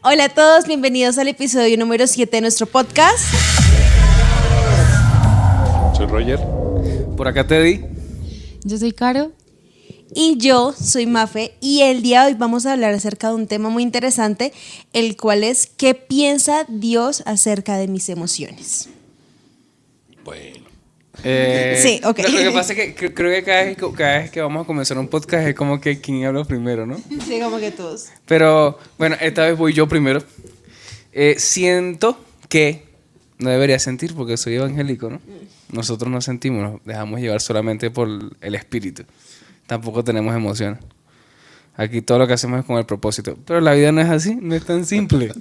Hola a todos, bienvenidos al episodio número 7 de nuestro podcast. Soy Roger. Por acá Teddy. Yo soy Caro. Y yo soy Mafe y el día de hoy vamos a hablar acerca de un tema muy interesante, el cual es ¿qué piensa Dios acerca de mis emociones? Bueno. Sí, ok. Lo que pasa es que creo que cada vez que vamos a comenzar un podcast es como que quién habla primero, ¿no? Sí, como que todos. Pero bueno, esta vez voy yo primero. Siento que no debería sentir porque soy evangélico, ¿no? Nosotros no sentimos, nos dejamos llevar solamente por el espíritu. Tampoco tenemos emociones. Aquí todo lo que hacemos es con el propósito. Pero la vida no es así, no es tan simple.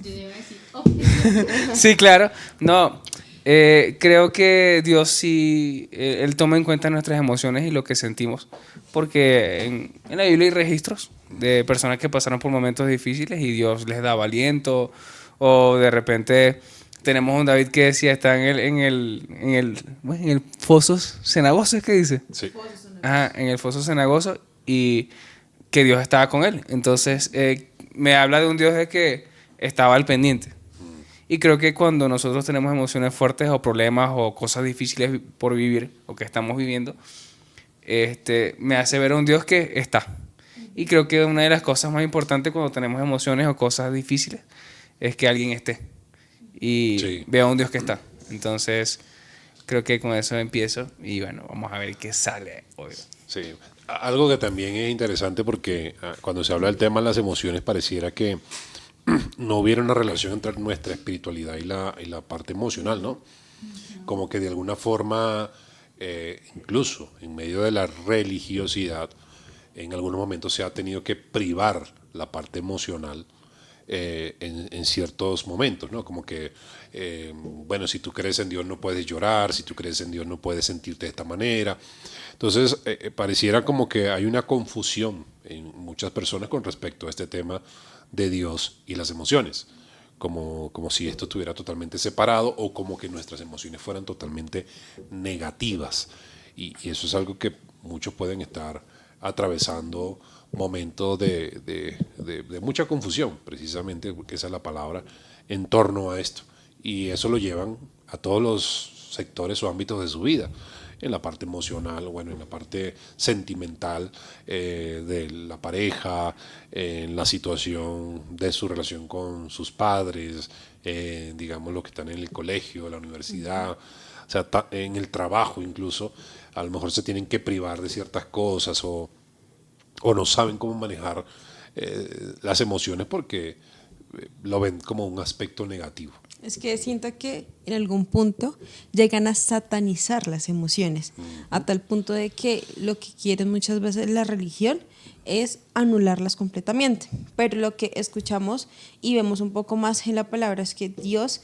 Sí, claro. No, creo que Dios sí, Él toma en cuenta nuestras emociones y lo que sentimos. Porque en la Biblia hay registros de personas que pasaron por momentos difíciles y Dios les daba aliento. O de repente tenemos un David que decía, está en el foso cenagoso, ¿es que dice? Sí. Ajá, en el foso cenagoso y que Dios estaba con él. Entonces, me habla de un Dios de que estaba al pendiente. Y creo que cuando nosotros tenemos emociones fuertes o problemas o cosas difíciles por vivir o que estamos viviendo, me hace ver a un Dios que está. Y creo que una de las cosas más importantes cuando tenemos emociones o cosas difíciles es que alguien esté y vea a un Dios que está. Entonces, creo que con eso empiezo y bueno, vamos a ver qué sale hoy. Sí. Algo que también es interesante porque cuando se habla del tema de las emociones pareciera que no hubiera una relación entre nuestra espiritualidad y la parte emocional, ¿no? Como que de alguna forma, incluso en medio de la religiosidad, en algunos momentos se ha tenido que privar la parte emocional en ciertos momentos, ¿no? Como que, bueno, si tú crees en Dios no puedes llorar, si tú crees en Dios no puedes sentirte de esta manera. Entonces, pareciera como que hay una confusión en muchas personas con respecto a este tema de Dios y las emociones, como si esto estuviera totalmente separado o como que nuestras emociones fueran totalmente negativas. Y eso es algo que muchos pueden estar atravesando momentos de mucha confusión, precisamente, porque esa es la palabra, en torno a esto. Y eso lo llevan a todos los sectores o ámbitos de su vida, en la parte emocional, bueno, en la parte sentimental de la pareja, en la situación de su relación con sus padres, digamos, los que están en el colegio, la universidad, o sea, en el trabajo incluso, a lo mejor se tienen que privar de ciertas cosas o no saben cómo manejar las emociones porque lo ven como un aspecto negativo. Es que siento que en algún punto llegan a satanizar las emociones, a tal punto de que lo que quieren muchas veces la religión es anularlas completamente. Pero lo que escuchamos y vemos un poco más en la palabra es que Dios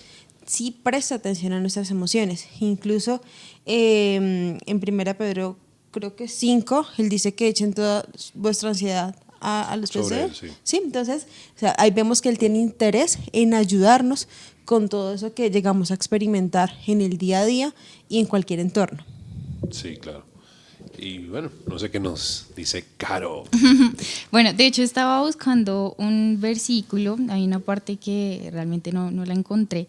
sí presta atención a nuestras emociones. Incluso en 1 Pedro, creo que 5, él dice que echen toda vuestra ansiedad a los pies de él. Sí, entonces, o sea, ahí vemos que él tiene interés en ayudarnos con todo eso que llegamos a experimentar en el día a día y en cualquier entorno. Sí, claro. Y bueno, no sé qué nos dice Caro. Bueno, de hecho estaba buscando un versículo, hay una parte que realmente no la encontré,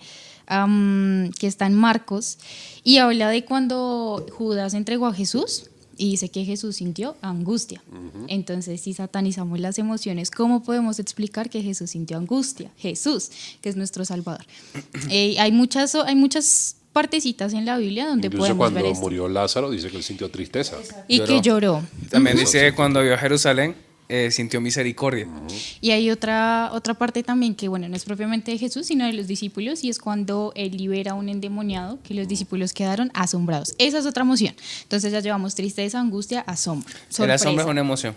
que está en Marcos, y habla de cuando Judas entregó a Jesús y dice que Jesús sintió angustia. Entonces, si satanizamos las emociones, ¿cómo podemos explicar que Jesús sintió angustia? Jesús, que es nuestro Salvador. Hay muchas partecitas en la Biblia donde incluso podemos ver cuando esto. murió Lázaro dice que él sintió tristeza. Y que lloró. También dice que cuando vio a Jerusalén, sintió misericordia. Y hay otra parte también que, bueno, no es propiamente de Jesús, sino de los discípulos, y es cuando él libera a un endemoniado que los discípulos quedaron asombrados. Esa es otra emoción. Entonces ya llevamos tristeza, angustia, asombro. El asombro es una emoción.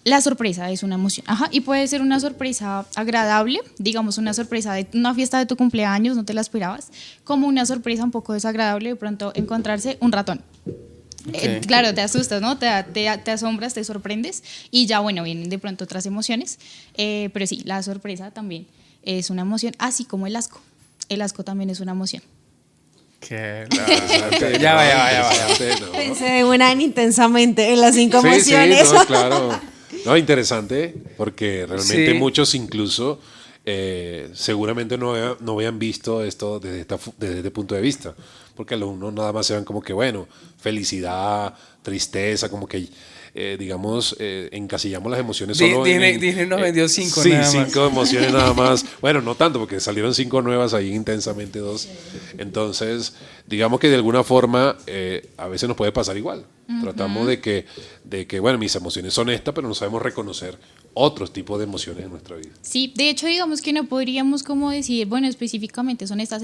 La sorpresa es una emoción, y puede ser una sorpresa agradable, digamos una sorpresa de una fiesta de tu cumpleaños, no te la esperabas, como una sorpresa un poco desagradable, de pronto encontrarse un ratón. Okay. Claro, te asustas, ¿no? Te asombras, te sorprendes y ya, bueno, vienen de pronto otras emociones, pero sí, la sorpresa también es una emoción, así como el asco. El asco también es una emoción. Ya va. Pensé de buena en intensamente en las 5 emociones. Sí, no, claro. No, interesante, porque realmente muchos incluso seguramente no habían visto esto desde este punto de vista, porque algunos nada más se ven como que, bueno, felicidad, tristeza, como que, digamos, encasillamos las emociones solo Disney nos vendió 5 sí, nada más. 5 emociones nada más. Bueno, no tanto, porque salieron 5 nuevas ahí intensamente 2. Entonces, digamos que de alguna forma a veces nos puede pasar igual. Tratamos de que, bueno, mis emociones son estas, pero no sabemos reconocer otros tipos de emociones en nuestra vida. Sí, de hecho, digamos que no podríamos como decir, bueno, específicamente son estas,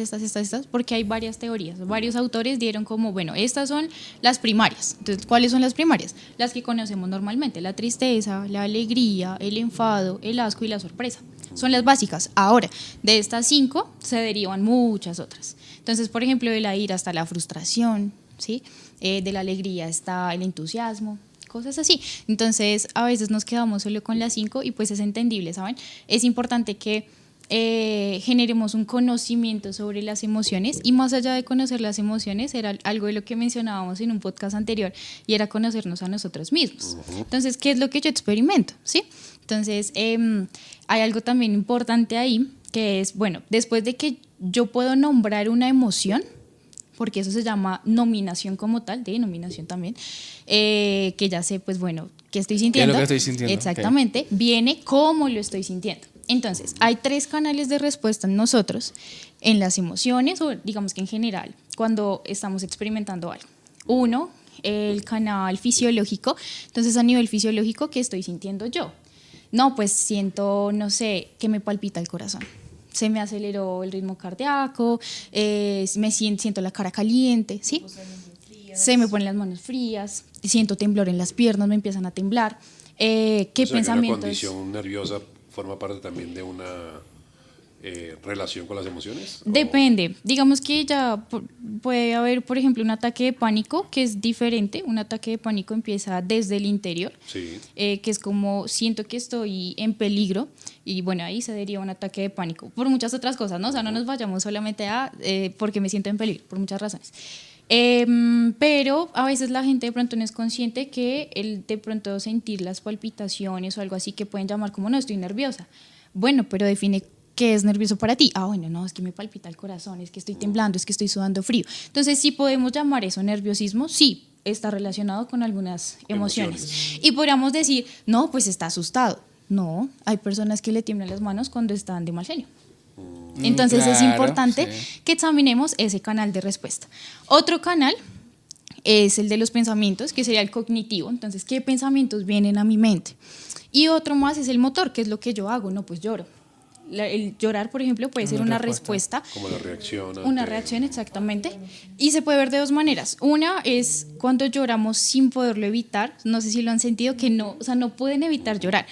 porque hay varias teorías. Varios autores dieron como, bueno, estas son las primarias. Entonces, ¿cuáles son las primarias? Las que conocemos normalmente, la tristeza, la alegría, el enfado, el asco y la sorpresa. Son las básicas. Ahora, de estas 5 se derivan muchas otras. Entonces, por ejemplo, de la ira hasta la frustración, ¿sí? De la alegría está el entusiasmo, cosas así. Entonces, a veces nos quedamos solo con las 5 y pues es entendible, ¿saben? Es importante que generemos un conocimiento sobre las emociones y más allá de conocer las emociones, era algo de lo que mencionábamos en un podcast anterior y era conocernos a nosotros mismos. Entonces, ¿qué es lo que yo experimento? ¿Sí? Entonces, hay algo también importante ahí que es, bueno, después de que yo puedo nombrar una emoción, porque eso se llama nominación como tal, denominación también, que ya sé, pues bueno, ¿qué estoy sintiendo? ¿Qué es lo que estoy sintiendo? Exactamente, viene cómo lo estoy sintiendo. Entonces, hay 3 canales de respuesta en nosotros, en las emociones, o digamos que en general, cuando estamos experimentando algo. 1, el canal fisiológico. Entonces, a nivel fisiológico, ¿qué estoy sintiendo yo? No, pues siento, no sé, que me palpita el corazón. Se me aceleró el ritmo cardíaco, siento la cara caliente, ¿sí? Se me ponen las manos frías, siento temblor en las piernas, me empiezan a temblar. ¿Qué O sea, pensamientos? que una condición nerviosa forma parte también de una relación con las emociones. Depende. Digamos que ya puede haber, por ejemplo, un ataque de pánico que es diferente. Un ataque de pánico empieza desde el interior, Sí. que es como siento que estoy en peligro y bueno, ahí se deriva un ataque de pánico. Por muchas otras cosas, ¿no? O sea, no nos vayamos solamente a porque me siento en peligro, por muchas razones. Pero a veces la gente de pronto no es consciente que el de pronto sentir las palpitaciones o algo así que pueden llamar como no, estoy nerviosa. Bueno, pero define qué es nervioso para ti. Ah, bueno, no, es que me palpita el corazón, es que estoy temblando, es que estoy sudando frío. Entonces, sí podemos llamar eso nerviosismo, sí, está relacionado con algunas emociones. Y podríamos decir, no, pues está asustado. No, hay personas que le tiemblan las manos cuando están de mal genio. Entonces es Claro, importante sí. que examinemos ese canal de respuesta. Otro canal es el de los pensamientos, que sería el cognitivo. Entonces, ¿qué pensamientos vienen a mi mente? Y otro más es el motor, que es lo que yo hago. No, pues lloro. El llorar, por ejemplo, puede ser una respuesta. Como la reacción. Una reacción, exactamente. Y se puede ver de 2 maneras. Una es cuando lloramos sin poderlo evitar. No sé si lo han sentido, que no, o sea, no pueden evitar llorar.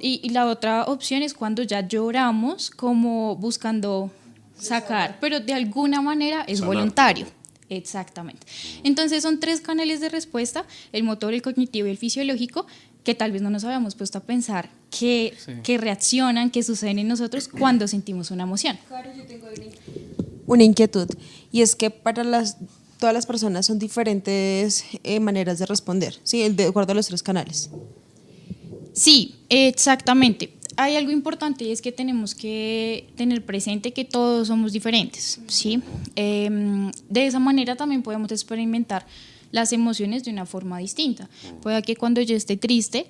Y la otra opción es cuando ya lloramos como buscando sacar, pero de alguna manera es Sanar. voluntario. Exactamente. Entonces son 3 canales de respuesta, el motor, el cognitivo y el fisiológico, que tal vez no nos habíamos puesto a pensar que reaccionan, que suceden en nosotros cuando sentimos una emoción. Una inquietud, y es que todas las personas son diferentes maneras de responder, ¿sí? De acuerdo a los 3 canales. Sí, exactamente. Hay algo importante y es que tenemos que tener presente que todos somos diferentes, ¿sí? De esa manera también podemos experimentar las emociones de una forma distinta. Puede que cuando yo esté triste,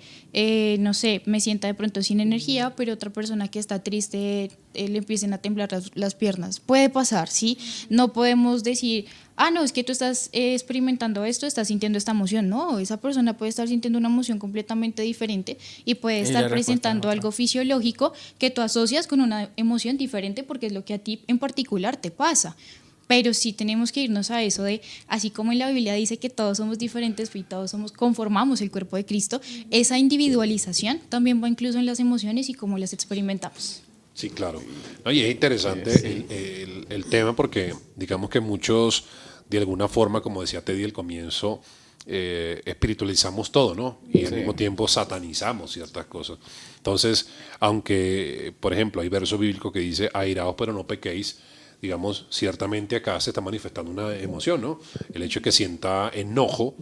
no sé, me sienta de pronto sin energía, pero otra persona que está triste le empiecen a temblar las piernas. Puede pasar, ¿sí? No podemos decir, no, es que tú estás experimentando esto, estás sintiendo esta emoción. No, esa persona puede estar sintiendo una emoción completamente diferente y puede estar presentando algo fisiológico que tú asocias con una emoción diferente porque es lo que a ti en particular te pasa. Pero sí tenemos que irnos a eso de, así como en la Biblia dice que todos somos diferentes y todos conformamos el cuerpo de Cristo, esa individualización también va incluso en las emociones y cómo las experimentamos. Sí, claro. No, y es interesante el tema porque digamos que muchos, de alguna forma, como decía Teddy al comienzo, espiritualizamos todo, ¿no? Y al mismo tiempo satanizamos ciertas cosas. Entonces, aunque, por ejemplo, hay verso bíblico que dice, airaos pero no pequéis, digamos, ciertamente acá se está manifestando una emoción, ¿no? El hecho de que sienta enojo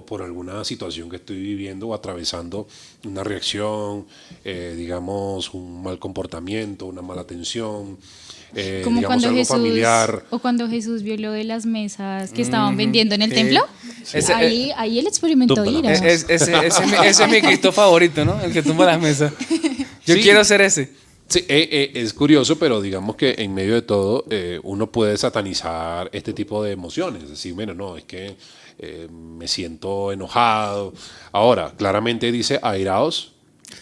por alguna situación que estoy viviendo o atravesando, una reacción, digamos, un mal comportamiento, una mala atención, Como digamos, cuando algo Jesús, familiar. o cuando Jesús vio lo de las mesas que estaban vendiendo en el templo, Ese- ahí él experimentó Túmbala. ira. Ese es mi Cristo favorito, ¿no? El que tumba las mesas. Yo Sí. quiero ser ese. Sí, es curioso, pero digamos que en medio de todo uno puede satanizar este tipo de emociones. Es decir, bueno, no, es que me siento enojado. Ahora, claramente dice airaos,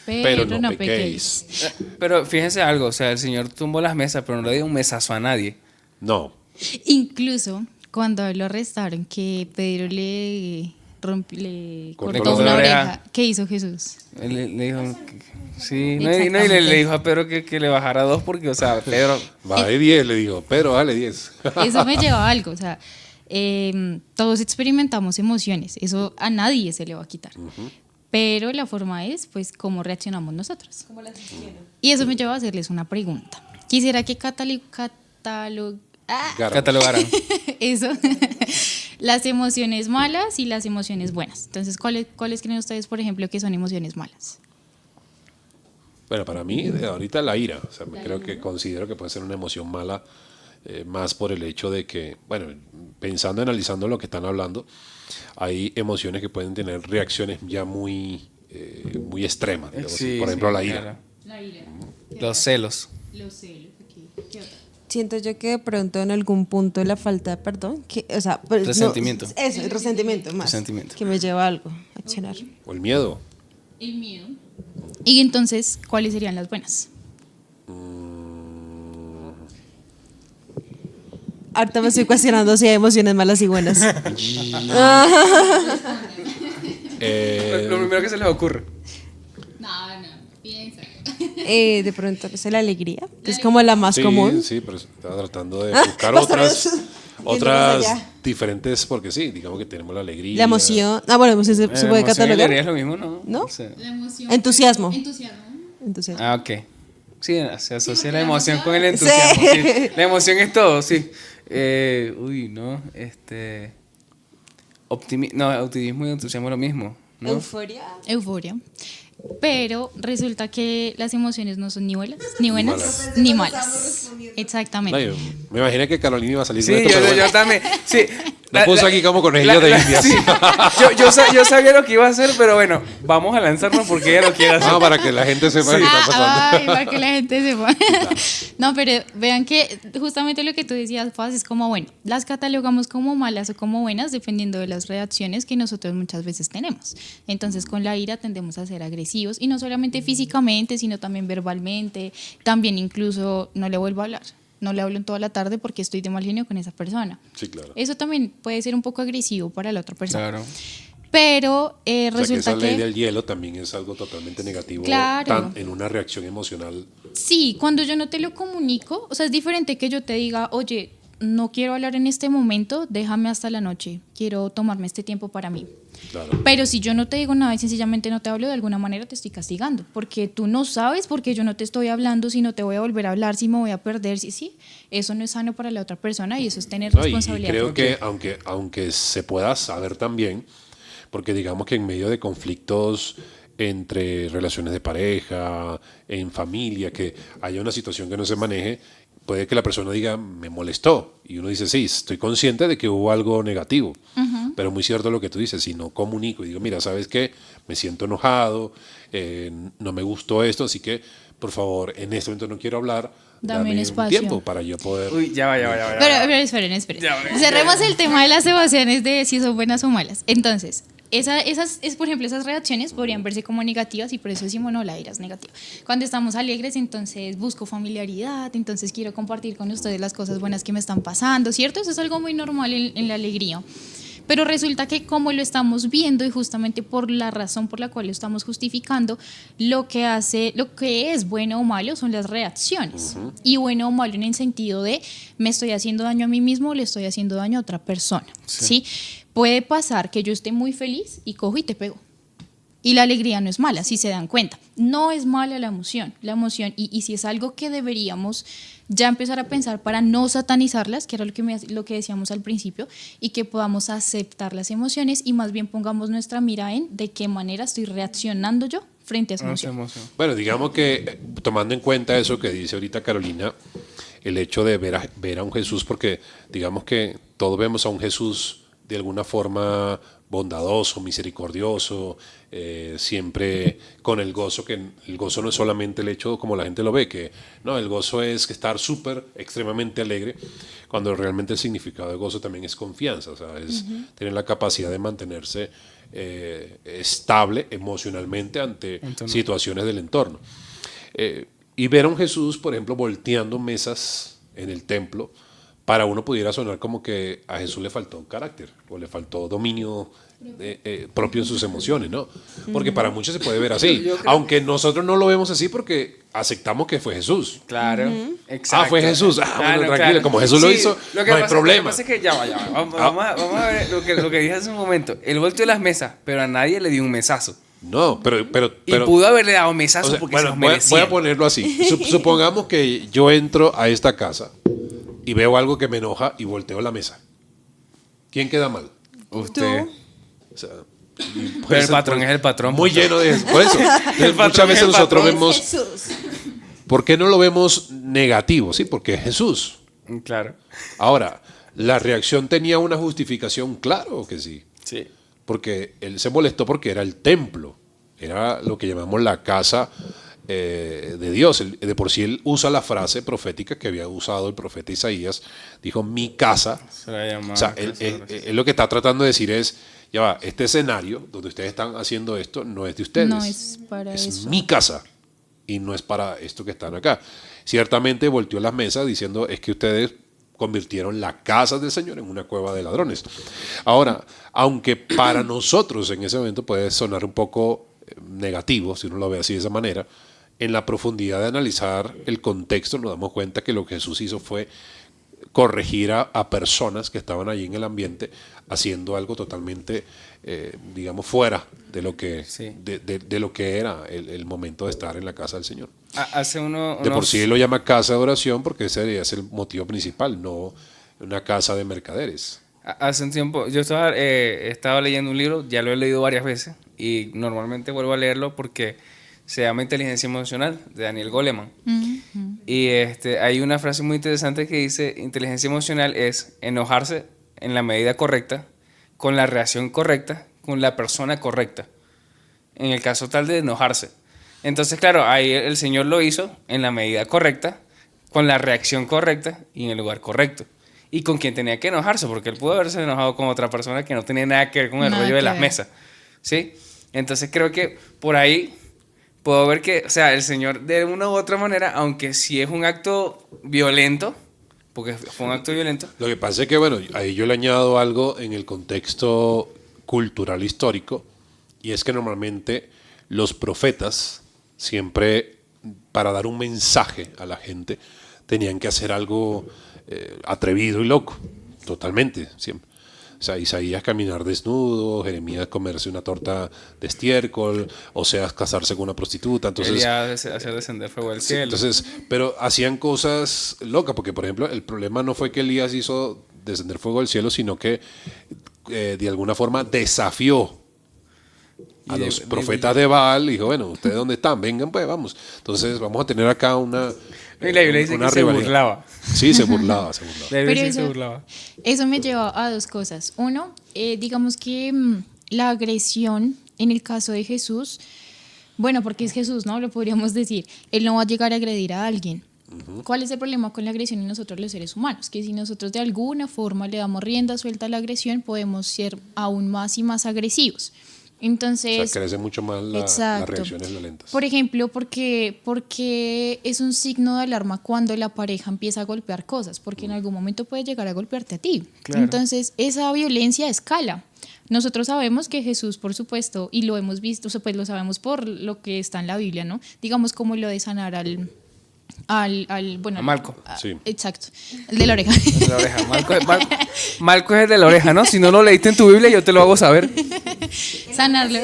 pero no pequéis. Pero fíjense algo, o sea, el Señor tumbó las mesas, pero no le dio un mesazo a nadie. No, Incluso cuando lo arrestaron, que Pedro le Cortó cortó la una oreja. oreja, ¿qué hizo Jesús? Él le dijo, sí, no, y le dijo a Pedro que le bajara 2 porque, o sea, Pedro... va de 10, le digo, pero dale 10. Eso me lleva a algo, o sea, todos experimentamos emociones, eso a nadie se le va a quitar. Pero la forma es, pues, cómo reaccionamos nosotros. Y eso me lleva a hacerles una pregunta. Quisiera que catalogaran. eso, las emociones malas y las emociones buenas. Entonces, ¿cuáles creen ustedes, por ejemplo, que son emociones malas? Bueno, para mí, ahorita la ira. O sea, creo que considero que puede ser una emoción mala, más por el hecho de que, bueno, pensando, analizando lo que están hablando, hay emociones que pueden tener reacciones ya muy extremas. Digamos, Sí, por ejemplo, sí, la ira. claro. La ira. Los celos. Los celos. ¿Qué otra? Siento yo que de pronto en algún punto la falta de perdón, que, o sea, pues, no, Resentimiento. eso, el resentimiento más. Resentimiento. Que me lleva a algo, a accionar. O el miedo. El miedo. Y entonces, ¿cuáles serían las buenas? Ahorita me estoy cuestionando si hay emociones malas y buenas. Lo primero que se les ocurre. No, piensa. De pronto, que es la alegría, que es como la más Sí, común. sí, pero estaba tratando de buscar Pastorales. otras Yéndonos allá. diferentes, porque sí, digamos que tenemos la alegría. La emoción. Ah, bueno, emoción se puede Emoción y catalogar. alegría es lo mismo, ¿no? ¿No? O sea, La emoción. Entusiasmo. Entusiasmo. Entonces, ok. Sí, se asocia porque la la emoción emoción- con el entusiasmo. Sí. Sí. La emoción es todo, sí. No, optimismo y entusiasmo es lo mismo, ¿no? euforia. Euforia. Pero resulta que las emociones no son ni buenas, ni buenas, malas. ni malas. No, Exactamente. yo me imaginé que Carolina iba a salir Sí, con esto, pero bueno, yo también. Sí. lo puso aquí como conejillo de indias. Sí. Yo sabía lo que iba a hacer, pero bueno, vamos a lanzarnos porque ella lo quiere hacer. Ah, para que la gente sepa qué está pasando. Ay, para que la gente sepa. No, pero vean que justamente lo que tú decías, Paz, es como, bueno, las catalogamos como malas o como buenas dependiendo de las reacciones que nosotros muchas veces tenemos. Entonces, con la ira tendemos a ser agresivos y no solamente físicamente, sino también verbalmente. También incluso no le vuelvo a hablar. No le hablo en toda la tarde porque estoy de mal genio con esa persona. Sí, claro. Eso también puede ser un poco agresivo para la otra persona. Claro. Pero O sea, que resulta esa ley que... del hielo también es algo totalmente negativo Claro. en una reacción emocional. Sí, cuando yo no te lo comunico, o sea, es diferente que yo te diga, oye, no quiero hablar en este momento, déjame hasta la noche, quiero tomarme este tiempo para mí. Claro. Pero si yo no te digo nada y sencillamente no te hablo, de alguna manera te estoy castigando, porque tú no sabes por qué yo no te estoy hablando, si no te voy a volver a hablar, si me voy a perder, sí, eso no es sano para la otra persona y eso es tener No, y responsabilidad creo propia. que aunque se pueda saber también, porque digamos que en medio de conflictos entre relaciones de pareja, en familia, que haya una situación que no se maneje, puede que la persona diga, me molestó. Y uno dice, sí, estoy consciente de que hubo algo negativo. Pero muy cierto lo que tú dices, si no comunico y digo, mira, ¿sabes qué? Me siento enojado, no me gustó esto, así que, por favor, en este momento no quiero hablar. Dame un espacio. tiempo para yo poder... Uy, ya va. Pero esperen. Ya, Cerremos el tema de las emociones de si son buenas o malas. Entonces, por ejemplo, esas reacciones podrían verse como negativas y por eso decimos, no, la ira es negativa. Cuando estamos alegres, entonces busco familiaridad, entonces quiero compartir con ustedes las cosas buenas que me están pasando, ¿cierto? Eso es algo muy normal en la alegría. Pero resulta que como lo estamos viendo y justamente por la razón por la cual lo estamos justificando, lo que es bueno o malo son las reacciones. Y bueno o malo en el sentido de me estoy haciendo daño a mí mismo o le estoy haciendo daño a otra persona. ¿Sí? Puede pasar que yo esté muy feliz y cojo y te pego. Y la alegría no es mala, si se dan cuenta. No es mala la emoción, y si es algo que deberíamos ya empezar a pensar para no satanizarlas, que era lo que decíamos al principio, y que podamos aceptar las emociones y más bien pongamos nuestra mira en de qué manera estoy reaccionando yo frente a esa emoción. Bueno, digamos que tomando en cuenta eso que dice ahorita Carolina, el hecho de ver a un Jesús, porque digamos que todos vemos a un Jesús de alguna forma bondadoso, misericordioso, siempre con el gozo, que el gozo no es solamente el hecho como la gente lo ve, que no, el gozo es estar súper, extremadamente alegre, cuando realmente el significado de gozo también es confianza, o sea, es tener la capacidad de mantenerse estable emocionalmente ante situaciones del entorno. Y ver a un Jesús, por ejemplo, volteando mesas en el templo, para uno pudiera sonar como que a Jesús le faltó carácter o le faltó dominio propio en sus emociones, ¿no? Porque para muchos se puede ver así, aunque nosotros no lo vemos así porque aceptamos que fue Jesús. Claro, exacto. Fue Jesús. Bueno, tranquilo, claro. como Jesús lo hizo, no hay problema. Lo que pasa es que ya va. Vamos a ver lo que dije hace un momento. Él volteó las mesas, pero a nadie le dio un mesazo. No, pero y pudo haberle dado mesazos, o sea, porque bueno, se los merecía. voy a ponerlo así. Supongamos que yo entro a esta casa y veo algo que me enoja y volteo la mesa. ¿Quién queda mal? Usted. O sea, pero el patrón es el patrón. Muy lleno de eso. Por eso. Muchas veces nosotros vemos. Jesús. ¿Por qué no lo vemos negativo? Sí, porque es Jesús. Claro. Ahora, la reacción tenía una justificación, claro que sí. Sí. Porque él se molestó porque era el templo. Era lo que llamamos la casa de Dios. De por sí él usa la frase profética que había usado el profeta Isaías. Dijo, mi casa. O sea, él lo que está tratando de decir es, ya va, este escenario donde ustedes están haciendo esto no es de ustedes. No es para eso. Es mi casa y no es para esto que están acá. Ciertamente volteó las mesas diciendo, es que ustedes convirtieron la casa del Señor en una cueva de ladrones. Ahora, aunque para nosotros en ese momento puede sonar un poco negativo, si uno lo ve así de esa manera, en la profundidad de analizar el contexto nos damos cuenta que lo que Jesús hizo fue corregir a personas que estaban allí en el ambiente haciendo algo totalmente, digamos, fuera de lo que, de lo que era el momento de estar en la casa del Señor. De por sí él lo llama casa de oración porque ese es el motivo principal, no una casa de mercaderes. Hace un tiempo yo estaba leyendo un libro, ya lo he leído varias veces y normalmente vuelvo a leerlo porque se llama Inteligencia Emocional, de Daniel Goleman. Y hay una frase muy interesante que dice, inteligencia emocional es enojarse en la medida correcta, con la reacción correcta, con la persona correcta. En el caso tal de enojarse. Entonces, claro, ahí el Señor lo hizo en la medida correcta, con la reacción correcta y en el lugar correcto. Y con quien tenía que enojarse, porque él pudo haberse enojado con otra persona que no tenía nada que ver con el rollo de las mesas. ¿Sí? Entonces creo que por ahí puedo ver que, o sea, el Señor de una u otra manera, aunque sí es un acto violento, porque fue un acto violento. Lo que pasa es que, bueno, ahí yo le añado algo en el contexto cultural histórico, y es que normalmente los profetas siempre, para dar un mensaje a la gente, tenían que hacer algo atrevido y loco, totalmente, siempre. O sea, Isaías caminar desnudo, Jeremías comerse una torta de estiércol, Oseas casarse con una prostituta. Entonces, Elías hacer descender fuego del cielo. Entonces, pero hacían cosas locas, porque por ejemplo, el problema no fue que Elías hizo descender fuego del cielo, sino que de alguna forma desafió a los profetas de Baal. Dijo, bueno, ¿ustedes dónde están? Vengan, pues, vamos. Entonces, vamos a tener acá una... Y la Biblia dice que se burlaba. Sí, se burlaba. Pero eso me lleva a dos cosas. Uno, digamos que la agresión, en el caso de Jesús, bueno, porque es Jesús, ¿no? Lo podríamos decir. Él no va a llegar a agredir a alguien. ¿Cuál es el problema con la agresión en nosotros los seres humanos? Que si nosotros de alguna forma le damos rienda suelta a la agresión, podemos ser aún más y más agresivos. Entonces, o sea, crece mucho más las reacciones violentas. Por ejemplo, porque es un signo de alarma cuando la pareja empieza a golpear cosas, porque en algún momento puede llegar a golpearte a ti. Claro. Entonces, esa violencia escala. Nosotros sabemos que Jesús, por supuesto, y lo hemos visto, o sea, pues lo sabemos por lo que está en la Biblia, ¿no? Digamos como lo de sanar a Malco. Sí. Exacto, el de la oreja. El de la oreja. Malco es el de la oreja, ¿no? Si no lo leíste en tu Biblia, yo te lo hago saber. sanarlo,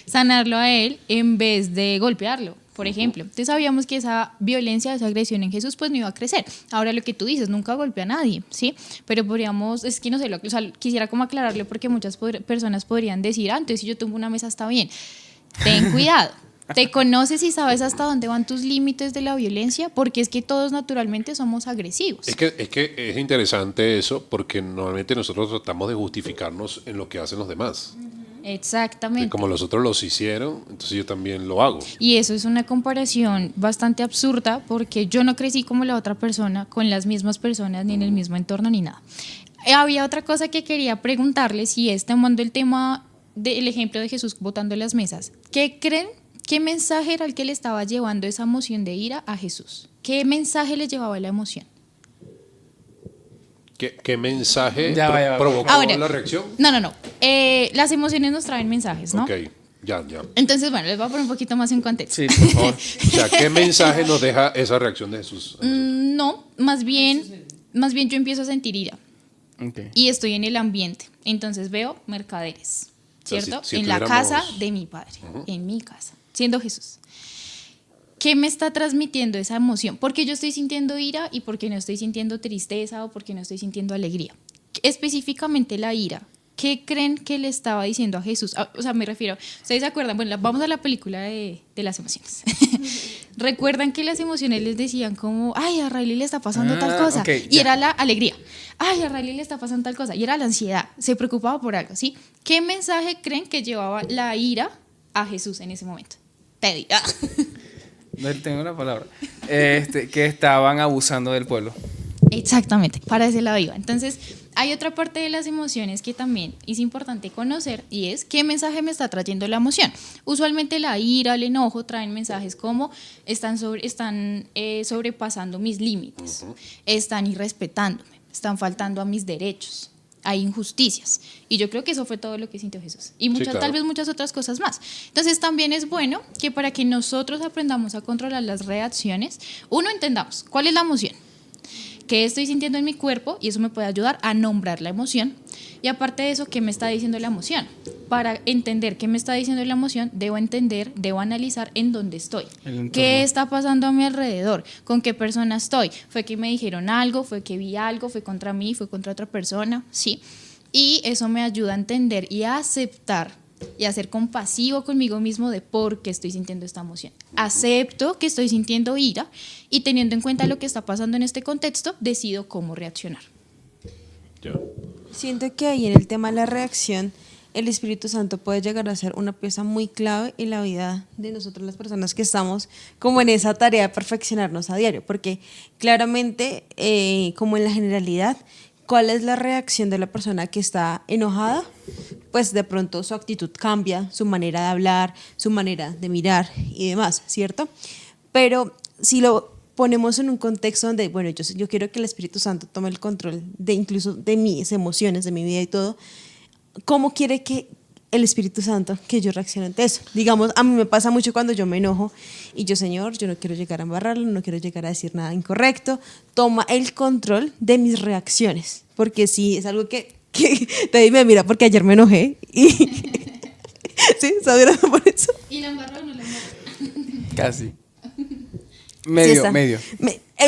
sanarlo a él en vez de golpearlo, por ejemplo. Entonces sabíamos que esa violencia, esa agresión en Jesús pues no iba a crecer. Ahora lo que tú dices, nunca golpea a nadie, ¿sí? Pero podríamos, es que no sé, o sea, quisiera como aclararle porque muchas personas podrían decir, entonces si yo tengo una mesa está bien. Ten cuidado. Te conoces y sabes hasta dónde van tus límites de la violencia, porque es que todos naturalmente somos agresivos. Es que es interesante eso, porque normalmente nosotros tratamos de justificarnos en lo que hacen los demás. Exactamente. Como los otros los hicieron, entonces yo también lo hago. Y eso es una comparación bastante absurda, porque yo no crecí como la otra persona, con las mismas personas, ni en el mismo entorno, ni nada. Había otra cosa que quería preguntarles, y es tomando el tema del ejemplo de Jesús botando las mesas. ¿Qué creen? ¿Qué mensaje era el que le estaba llevando esa emoción de ira a Jesús? ¿Qué mensaje le llevaba la emoción? ¿Qué mensaje Ya va. provocó Ahora, la reacción? No. Las emociones nos traen mensajes, ¿no? Ok, ya. Entonces, bueno, les voy a poner un poquito más en contexto. Sí, por favor. O sea, ¿qué mensaje nos deja esa reacción de Jesús? No, más bien yo empiezo a sentir ira. Okay. Y estoy en el ambiente. Entonces veo mercaderes, sea, ¿cierto? si en la tuviéramos- casa de mi padre, en mi casa, siendo Jesús. ¿Qué me está transmitiendo esa emoción? ¿Por qué yo estoy sintiendo ira y por qué no estoy sintiendo tristeza o por qué no estoy sintiendo alegría? Específicamente la ira. ¿Qué creen que le estaba diciendo a Jesús? O sea, me refiero, ¿ustedes se acuerdan? Bueno, vamos a la película de las emociones. ¿Recuerdan que las emociones les decían como, ay, a Riley le está pasando tal cosa? Ok, Y ya. era la alegría. Ay, a Riley le está pasando tal cosa. Y era la ansiedad. Se preocupaba por algo, ¿sí? ¿Qué mensaje creen que llevaba la ira a Jesús en ese momento? Teddy. No tengo la palabra. Que estaban abusando del pueblo. Exactamente, para ese lado iba. Entonces, hay otra parte de las emociones que también es importante conocer, y es qué mensaje me está trayendo la emoción. Usualmente la ira, el enojo traen mensajes como están sobrepasando mis límites, están irrespetándome, están faltando a mis derechos, hay injusticias. Y yo creo que eso fue todo lo que sintió Jesús. Y Sí, claro. tal vez muchas otras cosas más. Entonces también es bueno que para que nosotros aprendamos a controlar las reacciones, uno, entendamos cuál es la emoción, qué estoy sintiendo en mi cuerpo, y eso me puede ayudar a nombrar la emoción. Y aparte de eso, ¿qué me está diciendo la emoción? Para entender qué me está diciendo la emoción, debo analizar en dónde estoy. El entorno. ¿Qué está pasando a mi alrededor? ¿Con qué persona estoy? ¿Fue que me dijeron algo? ¿Fue que vi algo? ¿Fue contra mí? ¿Fue contra otra persona? Sí. Y eso me ayuda a entender y a aceptar y a ser compasivo conmigo mismo de por qué estoy sintiendo esta emoción. Acepto que estoy sintiendo ira y, teniendo en cuenta lo que está pasando en este contexto, decido cómo reaccionar. Ya. Siento que ahí en el tema de la reacción, el Espíritu Santo puede llegar a ser una pieza muy clave en la vida de nosotros, las personas que estamos como en esa tarea de perfeccionarnos a diario, porque claramente, como en la generalidad, ¿cuál es la reacción de la persona que está enojada? Pues de pronto su actitud cambia, su manera de hablar, su manera de mirar y demás, ¿cierto? Pero si lo ponemos en un contexto donde, bueno, yo quiero que el Espíritu Santo tome el control de incluso de mis emociones, de mi vida y todo, ¿cómo quiere que el Espíritu Santo que yo reaccione ante eso? Digamos, a mí me pasa mucho cuando yo me enojo y yo, Señor, yo no quiero llegar a embarrarlo, no quiero llegar a decir nada incorrecto. Toma el control de mis reacciones, porque sí, es algo que Teddy me mira porque ayer me enojé y sí, ¿estás mirando por eso? ¿Y la embarró o no la embarró? Casi. Sí Medio, está. medio.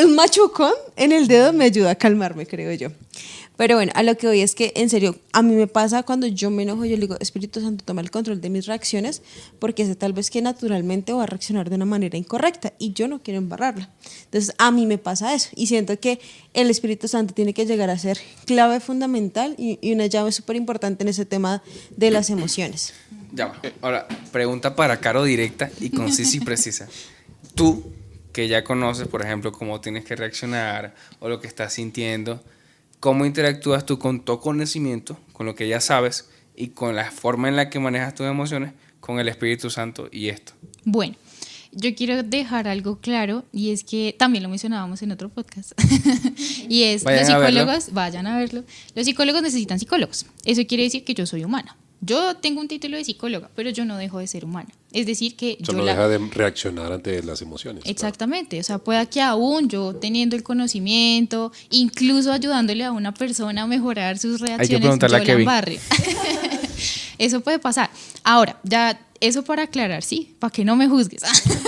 Un machucón en el dedo me ayuda a calmarme, creo yo. Pero bueno, a lo que voy es que, en serio, a mí me pasa cuando yo me enojo, yo le digo, Espíritu Santo, toma el control de mis reacciones, porque sé tal vez que naturalmente voy a reaccionar de una manera incorrecta y yo no quiero embarrarla. Entonces, a mí me pasa eso y siento que el Espíritu Santo tiene que llegar a ser clave fundamental y una llave súper importante en ese tema de las emociones. Ya va. Ahora, pregunta para Caro directa y concisa y precisa. Tú, que ya conoces, por ejemplo, cómo tienes que reaccionar o lo que estás sintiendo, ¿cómo interactúas tú con tu conocimiento, con lo que ya sabes y con la forma en la que manejas tus emociones con el Espíritu Santo y esto? Bueno, yo quiero dejar algo claro, y es que también lo mencionábamos en otro podcast, y es, Vayan los a verlo. psicólogos, vayan a verlo, los psicólogos necesitan psicólogos. Eso quiere decir que yo soy humana. Yo tengo un título de psicóloga, pero yo no dejo de ser humana. Es decir, que O sea, yo no deja de reaccionar ante las emociones. Exactamente, o sea, pueda que aún yo teniendo el conocimiento, incluso ayudándole a una persona a mejorar sus reacciones, preguntarle a yo la Kevin. embarre. Eso puede pasar. Ahora, ya, eso para aclarar, ¿sí? Para que no me juzgues.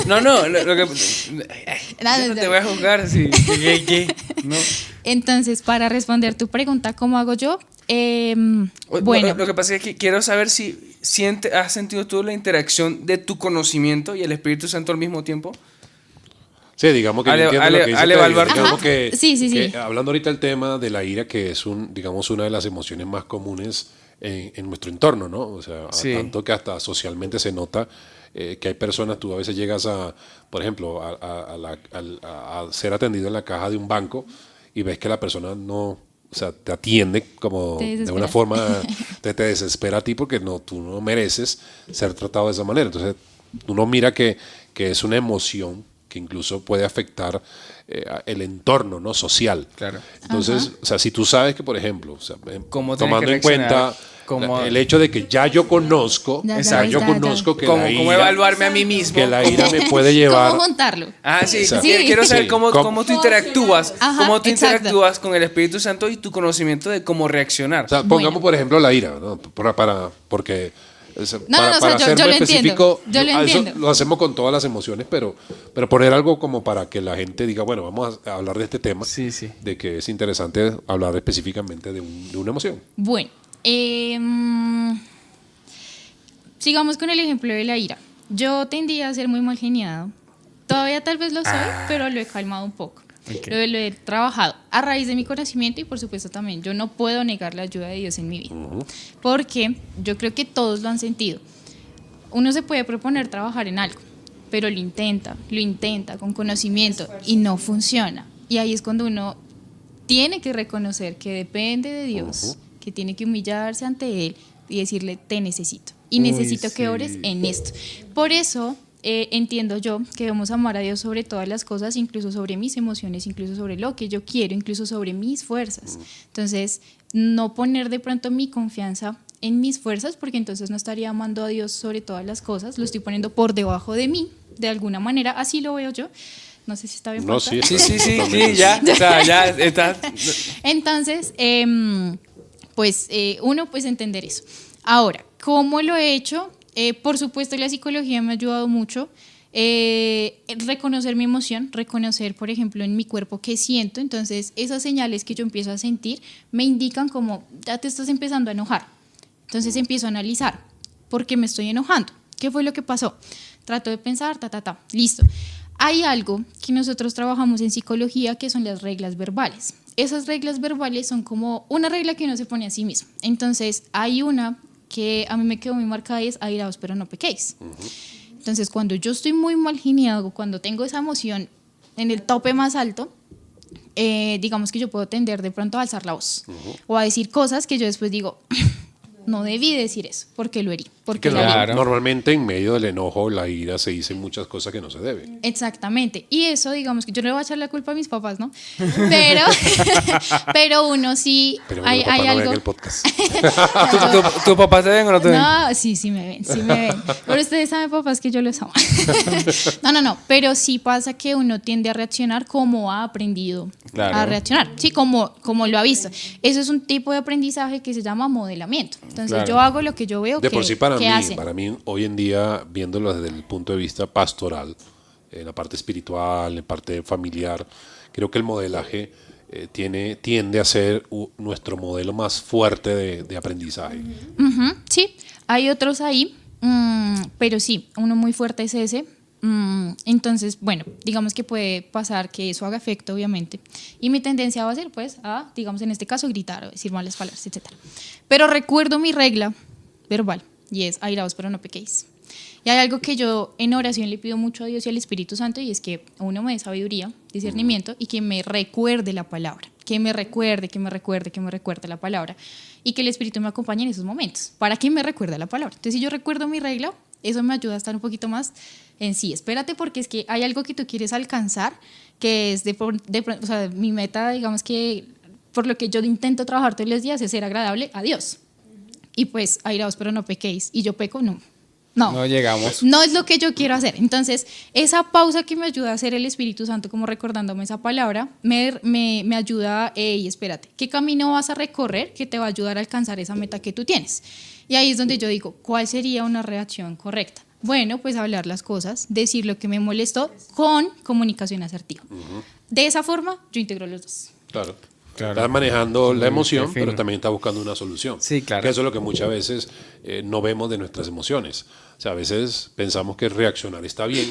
No, lo que... Yo no te voy a juzgar, sí. ¿Qué? No. Entonces, para responder tu pregunta, ¿cómo hago yo? Bueno, Lo que pasa es que quiero saber si has sentido tú la interacción de tu conocimiento y el Espíritu Santo al mismo tiempo. Sí, digamos que yo entiendo lo que dice al Teddy, evaluar- digamos Ajá. que, Sí. que hablando ahorita del tema de la ira, que es digamos una de las emociones más comunes en nuestro entorno, ¿no? O sea, Sí. tanto que hasta socialmente se nota que hay personas, tú a veces llegas por ejemplo, a ser atendido en la caja de un banco y ves que la persona no, o sea, te atiende como Te de desespera. una forma, te desespera a ti porque tú no mereces ser tratado de esa manera. Entonces, uno mira que es una emoción que incluso puede afectar el entorno, ¿no? Social. Claro. Entonces, o sea, si tú sabes que, por ejemplo, o sea, ¿Cómo tienes tomando que en cuenta reaccionar? ¿Cómo- el hecho de que ya yo conozco, Ya sabes, yo ya. conozco que ¿Cómo la ira, evaluarme a mí mismo? que la ira me puede llevar. ¿cómo juntarlo? Ah, sí. Exacto. Quiero saber Sí. cómo tú interactúas. Ajá, Cómo tú exacto. interactúas con el Espíritu Santo y tu conocimiento de cómo reaccionar. O sea, pongamos, por ejemplo, la ira, ¿no? Porque o sea, No, o sea, para yo ser lo muy entiendo, específico, yo lo a eso entiendo. lo hacemos con todas las emociones, pero poner algo como para que la gente diga, bueno, vamos a hablar de este tema, Sí. de que es interesante hablar específicamente de una emoción. Bueno, sigamos con el ejemplo de la ira. Yo tendía a ser muy mal geniado. Todavía tal vez lo soy, pero lo he calmado un poco. Ok. Lo he trabajado a raíz de mi conocimiento y por supuesto también yo no puedo negar la ayuda de Dios en mi vida. Porque yo creo que todos lo han sentido. Uno se puede proponer trabajar en algo, pero lo intenta con conocimiento y no funciona. Y ahí es cuando uno tiene que reconocer que depende de Dios, que tiene que humillarse ante Él y decirle, te necesito. Y Uy, necesito que sí. ores en esto. Por eso entiendo yo que debemos amar a Dios sobre todas las cosas, incluso sobre mis emociones, incluso sobre lo que yo quiero, incluso sobre mis fuerzas. Entonces, no poner de pronto mi confianza en mis fuerzas, porque entonces no estaría amando a Dios sobre todas las cosas, lo estoy poniendo por debajo de mí, de alguna manera, así lo veo yo. No sé si está bien. No, puesto. sí, Sí, ya. O sea, ya está. Entonces, pues uno pues entender eso. Ahora, ¿cómo lo he hecho? Por supuesto, la psicología me ha ayudado mucho. Reconocer mi emoción, reconocer, por ejemplo, en mi cuerpo qué siento. Entonces, esas señales que yo empiezo a sentir me indican como ya te estás empezando a enojar. Entonces empiezo a analizar por qué me estoy enojando. ¿Qué fue lo que pasó? Trato de pensar, listo. Hay algo que nosotros trabajamos en psicología que son las reglas verbales. Esas reglas verbales son como una regla que uno se pone a sí mismo. Entonces, hay una que a mí me quedó muy marcada y es airaos pero no pequéis. Entonces, cuando yo estoy muy mal geniado, cuando tengo esa emoción en el tope más alto, digamos que yo puedo tender de pronto a alzar la voz o a decir cosas que yo después digo, no debí decir eso, porque lo herí, porque Claro. la herí. Normalmente en medio del enojo, la ira, se dicen muchas cosas que no se deben. Exactamente. Y eso, digamos que yo no le voy a echar la culpa a mis papás, ¿no? Pero uno sí, Pero hay papá no vean algo. el podcast. ¿Tu papá te ven o no te ven? No, sí me ven, sí me ven. Pero ustedes saben, papás, que yo los amo. No. Pero sí pasa que uno tiende a reaccionar como ha aprendido Claro. a reaccionar. Sí, como lo ha visto. Eso es un tipo de aprendizaje que se llama modelamiento. Entonces, Claro. yo hago lo que yo veo De que, por sí, que hacen. para mí, hoy en día, viéndolo desde el punto de vista pastoral, en la parte espiritual, en la parte familiar, creo que el modelaje tiende a ser nuestro modelo más fuerte de aprendizaje. Ujú, sí, hay otros ahí, pero sí, uno muy fuerte es ese. Entonces, bueno, digamos que puede pasar que eso haga efecto, obviamente. Y mi tendencia va a ser, pues, a, digamos, en este caso, gritar o decir malas palabras, etc. Pero recuerdo mi regla verbal y es airaos, pero no pequéis. Y hay algo que yo en oración le pido mucho a Dios y al Espíritu Santo y es que uno me dé sabiduría, discernimiento y que me recuerde la palabra, que me recuerde la palabra y que el Espíritu me acompañe en esos momentos para que me recuerde la palabra. Entonces, si yo recuerdo mi regla, eso me ayuda a estar un poquito más en sí. Espérate, porque es que hay algo que tú quieres alcanzar, que es o sea, mi meta, digamos que por lo que yo intento trabajar todos los días es ser agradable a Dios. Y pues, airaos, pero no pequéis. Y yo peco, no. No llegamos. No es lo que yo quiero hacer. Entonces, esa pausa que me ayuda a hacer el Espíritu Santo, como recordándome esa palabra, me ayuda, y espérate, ¿qué camino vas a recorrer que te va a ayudar a alcanzar esa meta que tú tienes? Y ahí es donde yo digo, ¿cuál sería una reacción correcta? Bueno, pues hablar las cosas, decir lo que me molestó con comunicación asertiva. De esa forma, yo integro los dos. Claro. Claro. Estás manejando la emoción, Qué fino. pero también estás buscando una solución. Sí, claro. Que eso es lo que muchas veces no vemos de nuestras emociones. O sea, a veces pensamos que reaccionar está bien,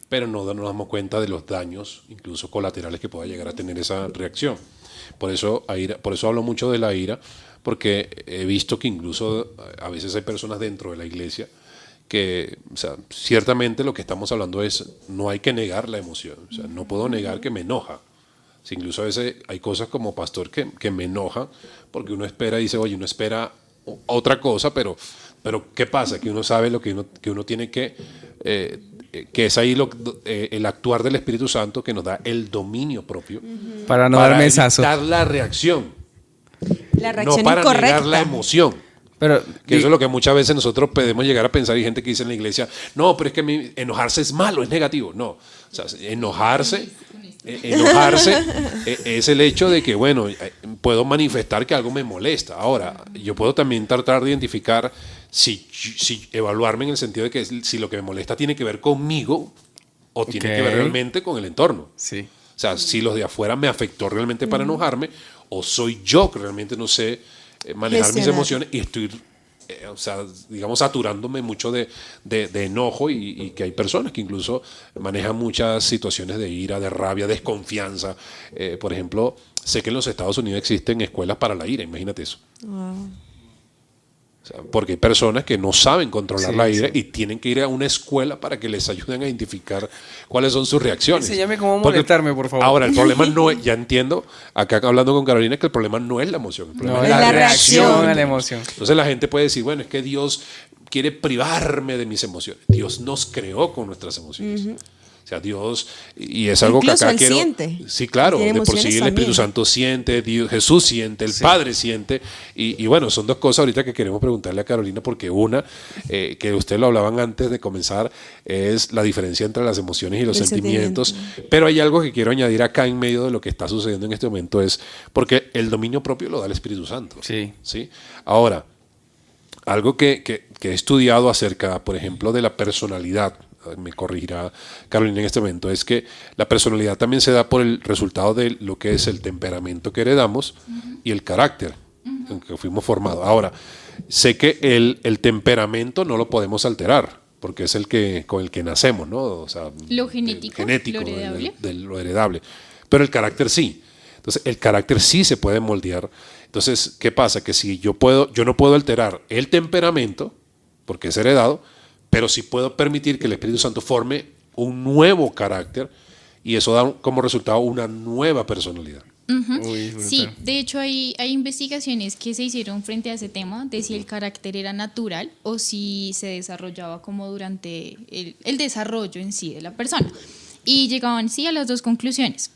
pero no nos damos cuenta de los daños, incluso colaterales, que pueda llegar a tener esa reacción. Por eso hablo mucho de la ira, porque he visto que incluso a veces hay personas dentro de la iglesia que, o sea, ciertamente lo que estamos hablando es, no hay que negar la emoción. O sea, no puedo negar que me enoja. Sí, incluso a veces hay cosas como pastor que me enojan porque uno espera y dice, oye, uno espera otra cosa, pero ¿qué pasa? Que uno sabe lo que uno tiene que es ahí el actuar del Espíritu Santo que nos da el dominio propio Para no dar mensazo. evitar la reacción, La reacción no para incorrecta. negar la emoción. Pero Que eso es lo que muchas veces nosotros podemos llegar a pensar. Hay gente que dice en la iglesia, no, pero es que enojarse es malo, es negativo. No, o sea, enojarse es el hecho de que, bueno, puedo manifestar que algo me molesta. Ahora, yo puedo también tratar de identificar, si evaluarme en el sentido de que si lo que me molesta tiene que ver conmigo o tiene que ver realmente con el entorno. sí. O sea, si los de afuera me afectó realmente para enojarme, o soy yo que realmente no sé manejar mis Gestionar. emociones y estoy, o sea, digamos, saturándome mucho de enojo y que hay personas que incluso manejan muchas situaciones de ira, de rabia, desconfianza. Por ejemplo, sé que en los Estados Unidos existen escuelas para la ira, imagínate eso. Wow. O sea, porque hay personas que no saben controlar Sí, la ira sí. y tienen que ir a una escuela para que les ayuden a identificar cuáles son sus reacciones. Enséñame cómo Porque- molestarme, por favor. Ahora, el problema no es, ya entiendo, acá hablando con Carolina, que el problema no es la emoción. El problema No, es la, la reacción reacción. a la emoción. Entonces la gente puede decir, bueno, es que Dios quiere privarme de mis emociones. Dios nos creó con nuestras emociones. O sea, Dios, y es algo Incluso que acá Él quiero... siente. Sí, claro, Tiene de por sí emociones el Espíritu también. Santo siente, Jesús siente, el Padre siente. Y bueno, son dos cosas ahorita que queremos preguntarle a Carolina, porque una, que ustedes lo hablaban antes de comenzar, es la diferencia entre las emociones y los El sentimientos. Pero hay algo que quiero añadir acá en medio de lo que está sucediendo en este momento, es porque el dominio propio lo da el Espíritu Santo. Sí. ¿Sí? Ahora, algo que he estudiado acerca, por ejemplo, de la personalidad, me corregirá Carolina en este momento, es que la personalidad también se da por el resultado de lo que es el temperamento que heredamos y el carácter en que fuimos formados. Ahora, sé que el temperamento no lo podemos alterar, porque es con el que nacemos, ¿no? O sea, Lo genético, lo heredable. de lo heredable. Pero el carácter sí. Entonces, el carácter sí se puede moldear. Entonces, ¿qué pasa? Que si yo no puedo alterar el temperamento, porque es heredado, pero sí puedo permitir que el Espíritu Santo forme un nuevo carácter y eso da como resultado una nueva personalidad. Uy, brutal. Sí, de hecho hay investigaciones que se hicieron frente a ese tema de si el carácter era natural o si se desarrollaba como durante el desarrollo en sí de la persona. Y llegaban sí a las dos conclusiones.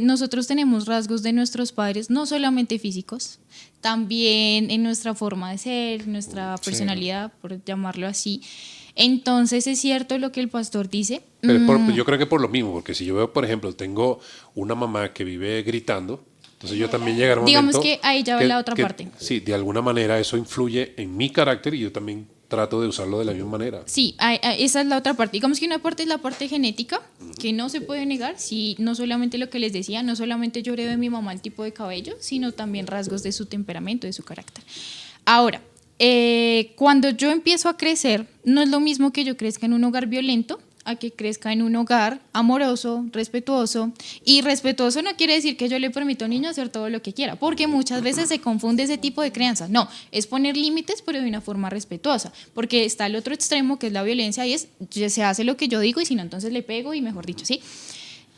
Nosotros tenemos rasgos de nuestros padres, no solamente físicos, también en nuestra forma de ser, nuestra personalidad, por llamarlo así. Entonces es cierto lo que el pastor dice. Pero yo creo que por lo mismo, porque si yo veo, por ejemplo, tengo una mamá que vive gritando, entonces yo también llegará un Digamos momento... que ahí ya va la otra parte. Sí, de alguna manera eso influye en mi carácter y yo también trato de usarlo de la misma manera. Sí, esa es la otra parte. Digamos que una parte es la parte genética, que no se puede negar. Sí, no solamente lo que les decía, no solamente yo heredo de mi mamá el tipo de cabello, sino también rasgos de su temperamento, de su carácter. Ahora, cuando yo empiezo a crecer, no es lo mismo que yo crezca en un hogar violento a que crezca en un hogar amoroso, respetuoso. Y respetuoso no quiere decir que yo le permito a un niño hacer todo lo que quiera, porque muchas veces se confunde ese tipo de crianza. No, es poner límites, pero de una forma respetuosa, porque está el otro extremo, que es la violencia, y se hace lo que yo digo y si no, entonces le pego y mejor dicho, ¿sí?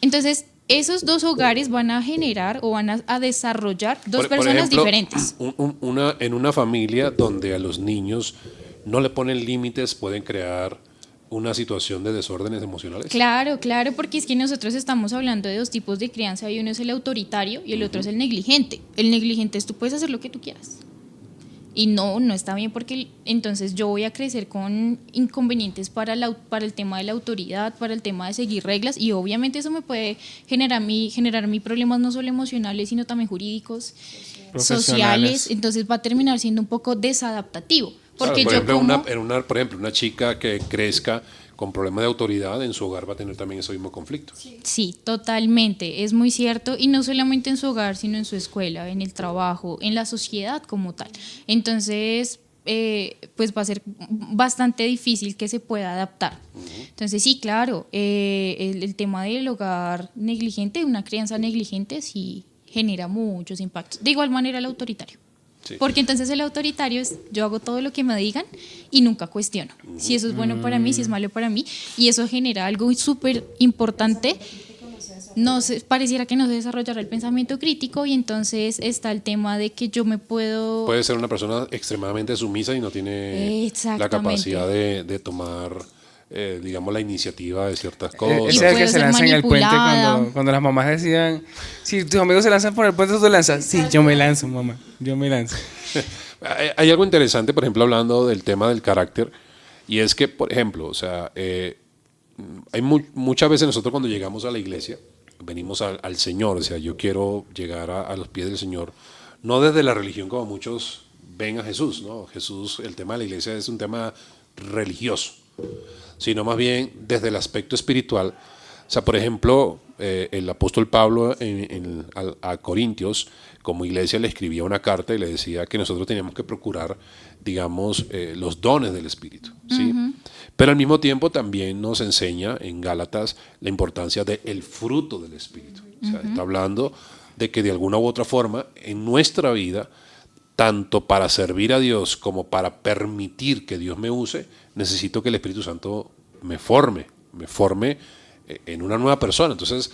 Entonces, esos dos hogares van a generar o van a desarrollar dos Por personas ejemplo, diferentes. En una familia donde a los niños no le ponen límites, pueden crear una situación de desórdenes emocionales. Claro, claro, porque es que nosotros estamos hablando de dos tipos de crianza y uno es el autoritario y el otro es el negligente. El negligente es tú puedes hacer lo que tú quieras. Y no está bien porque entonces yo voy a crecer con inconvenientes para el tema de la autoridad, para el tema de seguir reglas, y obviamente eso me puede generar problemas no solo emocionales, sino también jurídicos, sociales. Entonces va a terminar siendo un poco desadaptativo. Porque Claro, por ejemplo, una chica que crezca con problemas de autoridad en su hogar va a tener también ese mismo conflicto. Sí, totalmente, es muy cierto, y no solamente en su hogar, sino en su escuela, en el trabajo, en la sociedad como tal. Entonces, pues va a ser bastante difícil que se pueda adaptar. Entonces, sí, claro, el tema del hogar negligente, una crianza negligente, sí genera muchos impactos. De igual manera el autoritario. Sí. Porque entonces el autoritario es, yo hago todo lo que me digan y nunca cuestiono si eso es bueno para mí, si es malo para mí, y eso genera algo súper importante. Pareciera que no se desarrollará el pensamiento crítico, y entonces está el tema de que yo me puedo... Puede ser una persona extremadamente sumisa y no tiene la capacidad de tomar, digamos, la iniciativa de ciertas cosas. Ese es el que puede se ser lanza en el puente manipulada. cuando las mamás decían, si tus amigos se lanzan por el puente, tú te lanzas. Sí, yo me lanzo, mamá, yo me lanzo. Hay algo interesante, por ejemplo, hablando del tema del carácter, y es que, por ejemplo, o sea, hay muchas veces nosotros cuando llegamos a la iglesia, venimos al Señor, o sea, yo quiero llegar a los pies del Señor, no desde la religión como muchos ven a Jesús, ¿no? Jesús, el tema de la iglesia es un tema religioso, sino más bien desde el aspecto espiritual. O sea, por ejemplo, el apóstol Pablo a Corintios, como iglesia, le escribía una carta y le decía que nosotros teníamos que procurar, digamos, los dones del Espíritu, ¿sí? Pero al mismo tiempo también nos enseña en Gálatas la importancia del fruto del Espíritu. O sea, está hablando de que de alguna u otra forma en nuestra vida, tanto para servir a Dios como para permitir que Dios me use, necesito que el Espíritu Santo me forme en una nueva persona. Entonces,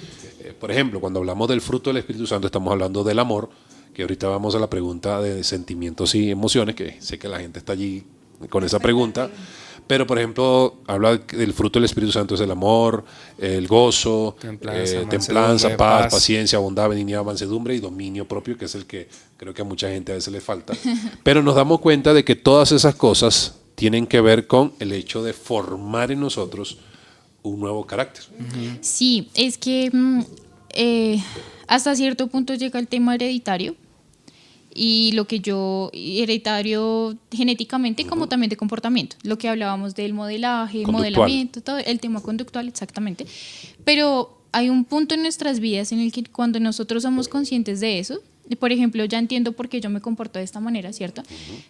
por ejemplo, cuando hablamos del fruto del Espíritu Santo, estamos hablando del amor, que ahorita vamos a la pregunta de sentimientos y emociones, que sé que la gente está allí con esa pregunta. Pero, por ejemplo, habla del fruto del Espíritu Santo, es el amor, el gozo, templanza, paz, paciencia, bondad, benignidad, mansedumbre y dominio propio, que es el que creo que a mucha gente a veces le falta. Pero nos damos cuenta de que todas esas cosas tienen que ver con el hecho de formar en nosotros un nuevo carácter. Sí, es que hasta cierto punto llega el tema hereditario, y lo que hereditario genéticamente como también de comportamiento, lo que hablábamos del modelaje, modelamiento, todo el tema conductual, exactamente. Pero hay un punto en nuestras vidas en el que cuando nosotros somos conscientes de eso, por ejemplo, ya entiendo por qué yo me comporto de esta manera, ¿cierto?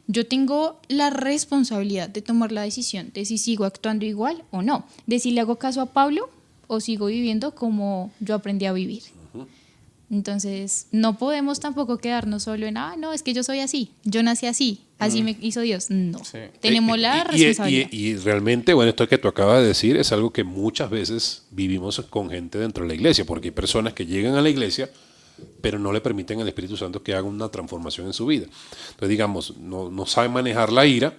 Yo tengo la responsabilidad de tomar la decisión de si sigo actuando igual o no, de si le hago caso a Pablo o sigo viviendo como yo aprendí a vivir. Entonces, no podemos tampoco quedarnos solo en, no, es que yo soy así, yo nací así, así me hizo Dios. No, sí. Tenemos la responsabilidad. Y realmente, bueno, esto que tú acabas de decir es algo que muchas veces vivimos con gente dentro de la iglesia, porque hay personas que llegan a la iglesia, pero no le permiten al Espíritu Santo que haga una transformación en su vida. Entonces, digamos, no saben manejar la ira,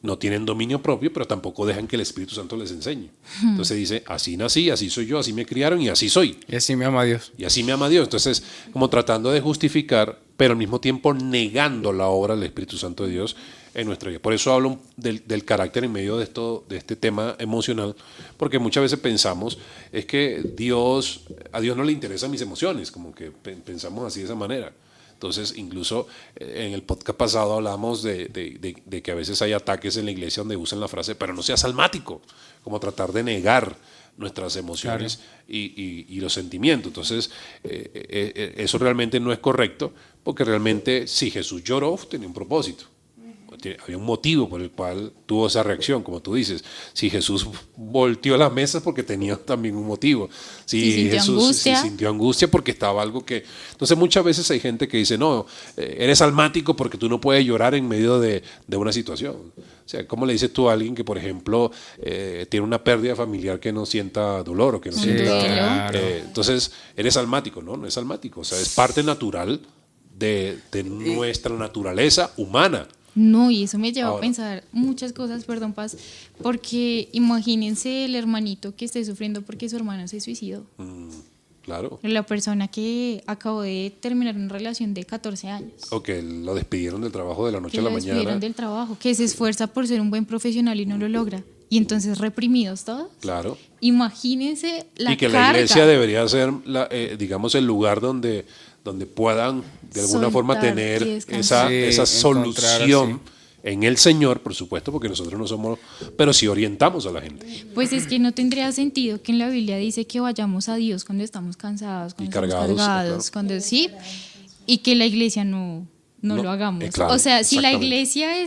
no tienen dominio propio, pero tampoco dejan que el Espíritu Santo les enseñe. Entonces dice, así nací, así soy yo, así me criaron y así soy. Y así me ama Dios. Y así me ama Dios. Entonces, como tratando de justificar, pero al mismo tiempo negando la obra del Espíritu Santo de Dios en nuestra vida. Por eso hablo del carácter en medio de este tema emocional, porque muchas veces pensamos, es que a Dios no le interesan mis emociones, como que pensamos así de esa manera. Entonces, incluso en el podcast pasado hablamos de que a veces hay ataques en la iglesia donde usan la frase, pero no seas almático, como tratar de negar nuestras emociones, claro, y los sentimientos. Entonces, eso realmente no es correcto, porque realmente si Jesús lloró, tenía un propósito. Había un motivo por el cual tuvo esa reacción, como tú dices. Si Jesús volteó las mesas, porque tenía también un motivo. Si Jesús sintió angustia, porque estaba algo que... Entonces muchas veces hay gente que dice, no, eres almático porque tú no puedes llorar en medio de una situación. O sea, ¿cómo le dices tú a alguien que, por ejemplo, tiene una pérdida familiar que no sienta dolor o que no sienta... Claro. Entonces, eres almático, ¿no? No es almático. O sea, es parte natural de nuestra naturaleza humana. No, y eso me lleva a pensar muchas cosas, perdón, Paz, porque imagínense el hermanito que esté sufriendo porque su hermano se suicidó. Claro. La persona que acabó de terminar una relación de 14 años. O que lo despidieron del trabajo de la noche Que a la lo mañana. despidieron del trabajo, que se esfuerza por ser un buen profesional y no lo logra. Y entonces reprimidos todos. Claro. Imagínense la Y que carga. la iglesia debería ser, digamos, el lugar donde puedan de alguna forma Soltar tener y descansar. esa Sí, solución encontrar, en el Señor, por supuesto, porque nosotros no somos, pero sí orientamos a la gente. Pues es que no tendría sentido que en la Biblia dice que vayamos a Dios cuando estamos cansados, cuando estamos cargados, cargados, claro. cuando sí, y que la iglesia no No, lo hagamos. claro, O sea, si la exactamente. iglesia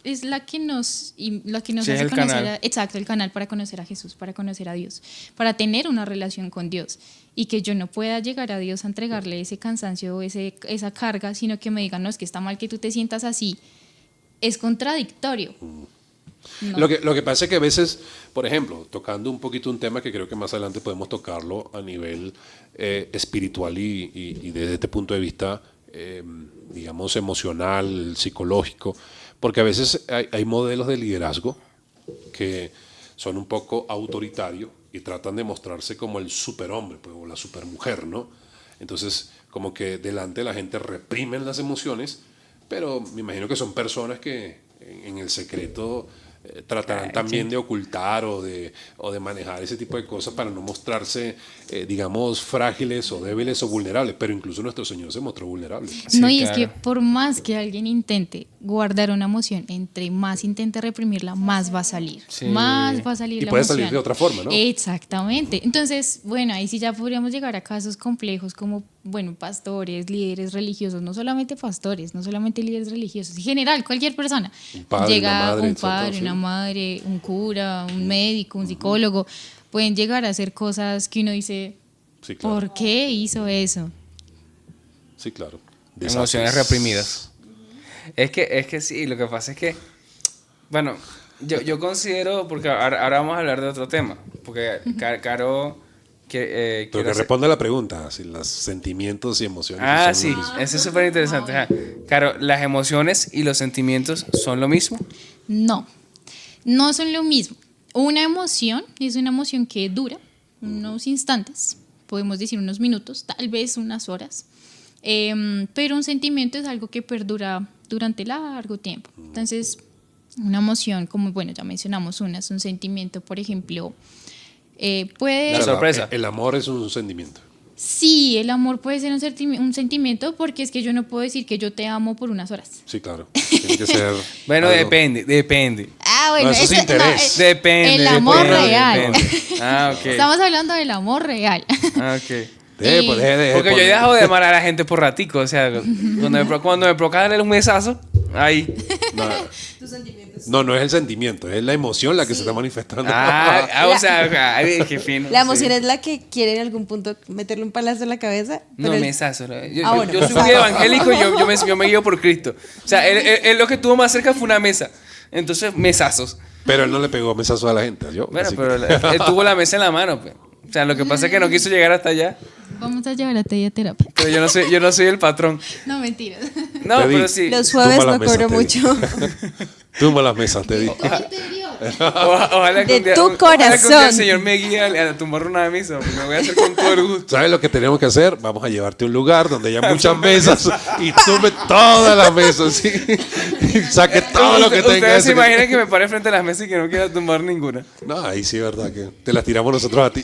es la que nos Sí, hace es el conocer canal. exacto, el canal para conocer a Jesús, para conocer a Dios, para tener una relación con Dios, y que yo no pueda llegar a Dios a entregarle ese cansancio, esa carga, sino que me digan, no, es que está mal que tú te sientas así, es contradictorio. No. Lo que pasa es que a veces, por ejemplo, tocando un poquito un tema que creo que más adelante podemos tocarlo a nivel espiritual y desde este punto de vista, digamos, emocional, psicológico, porque a veces hay modelos de liderazgo que son un poco autoritarios y tratan de mostrarse como el superhombre, pues, o la supermujer, ¿no? Entonces, como que delante de la gente reprimen las emociones, pero me imagino que son personas que en el secreto tratarán también de ocultar o de manejar ese tipo de cosas para no mostrarse, digamos, frágiles o débiles o vulnerables, pero incluso nuestro Señor se mostró vulnerable. Sí, No, y es claro. que por más que alguien intente guardar una emoción, entre más intente reprimirla, más va a salir. Sí. Más va a salir Y la puede emoción. salir de otra forma, ¿no? Exactamente. Entonces, bueno, ahí sí ya podríamos llegar a casos complejos como, bueno, pastores, líderes religiosos, no solamente pastores, no solamente líderes religiosos, en general, cualquier persona. Un padre, Llega una madre, un etcétera, padre, sí. una madre, un cura, un médico, un psicólogo, pueden llegar a hacer cosas que uno dice, Sí, claro. ¿por qué hizo eso? Sí, claro. Emociones reprimidas. Es que sí, lo que pasa es que, bueno, yo considero, porque ahora vamos a hablar de otro tema, porque Caro... Pero quiere que hacer- responda a la pregunta, si los sentimientos y emociones Ah, son sí, lo mismo. eso es súper interesante. Ajá. Caro, ¿las emociones y los sentimientos son lo mismo? No, no son lo mismo. Una emoción es una emoción que dura unos instantes, podemos decir unos minutos, tal vez unas horas, pero un sentimiento es algo que perdura durante largo tiempo. Entonces, una emoción, como bueno, ya mencionamos una, es un sentimiento, por ejemplo, puede... La sorpresa. El amor es un sentimiento. Sí, el amor puede ser un sentimiento porque es que yo no puedo decir que yo te amo por unas horas. Sí, claro. Tiene que ser. Bueno, algo- depende. Ah, bueno, No, eso es interés. Depende. el amor depende, real. depende. Ah, ok. Estamos hablando del amor real. Ah, ok. Deje Porque yo he poner- dejado de amar a la gente por ratico. O sea, cuando me provoca darle un besazo, ahí. No es el sentimiento, es la emoción la que se está manifestando. O sea, ay, qué fino. La emoción sí. es la que quiere en algún punto meterle un palazo en la cabeza. No, pero el- besazo. ¿no? Yo bueno, soy un evangélico y yo me guío por Cristo. O sea, él lo que tuvo más cerca fue una mesa. Entonces, mesazos. Pero él no le pegó mesazo a la gente. Yo, Bueno, así pero que- él tuvo la mesa en la mano. Pues. O sea, lo que pasa es que no quiso llegar hasta allá. Vamos a llevar a ti a terapia. Pero yo no soy el patrón. No, mentiras. No, Te di. pero sí. Los jueves Tumba la no mesa, cobro te mucho. Tumba las mesas, te digo. Ojalá que De un día, tu ojalá que un día el corazón. Señor me guíe a tumbar una mesa. Porque me voy a hacer con todo el gusto. ¿Sabes lo que tenemos que hacer? Vamos a llevarte a un lugar donde haya muchas mesas y tumbe todas las mesas, ¿sí? Y saque todo lo que tenga. Ustedes se ese que- imaginan que me pare frente a las mesas y que no quiera tumbar ninguna. No, ahí sí es verdad que te las tiramos nosotros a ti.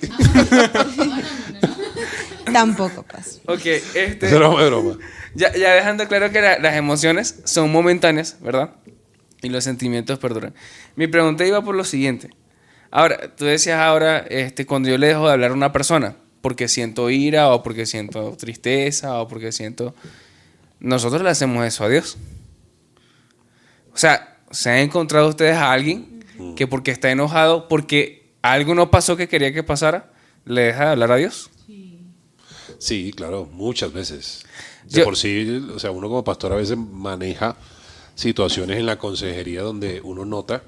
Tampoco pasa. Ok, Es broma. ya dejando claro que las emociones son momentáneas, ¿verdad? Y los sentimientos perduran. Mi pregunta iba por lo siguiente. Ahora, tú decías ahora, cuando yo le dejo de hablar a una persona, porque siento ira o porque siento tristeza o porque siento... Nosotros le hacemos eso a Dios. O sea, ¿se han encontrado ustedes a alguien que porque está enojado, porque algo no pasó que quería que pasara, le deja de hablar a Dios? Sí, claro, muchas veces. De Yo- por sí, o sea, uno como pastor a veces maneja situaciones en la consejería donde uno nota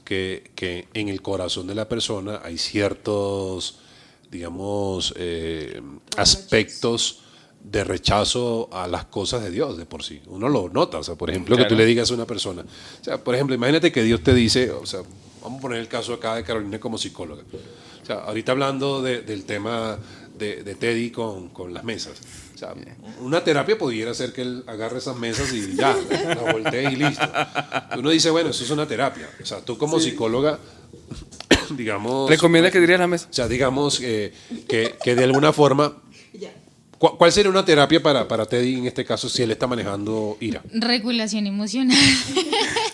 que en el corazón de la persona hay ciertos, digamos, aspectos de rechazo a las cosas de Dios de por sí. Uno lo nota, o sea, por ejemplo, que Claro. tú le digas a una persona, o sea, por ejemplo, imagínate que Dios te dice, o sea, vamos a poner el caso acá de Carolina como psicóloga. O sea, ahorita hablando del tema de Teddy con las mesas. O sea, una terapia pudiera ser que él agarre esas mesas y ya, la voltee y listo. Uno dice, bueno, eso es una terapia. O sea, tú como psicóloga, digamos... ¿Recomienda que dirías la mesa? O sea, digamos que de alguna forma... ¿Cuál sería una terapia para Teddy en este caso si él está manejando ira? Regulación emocional.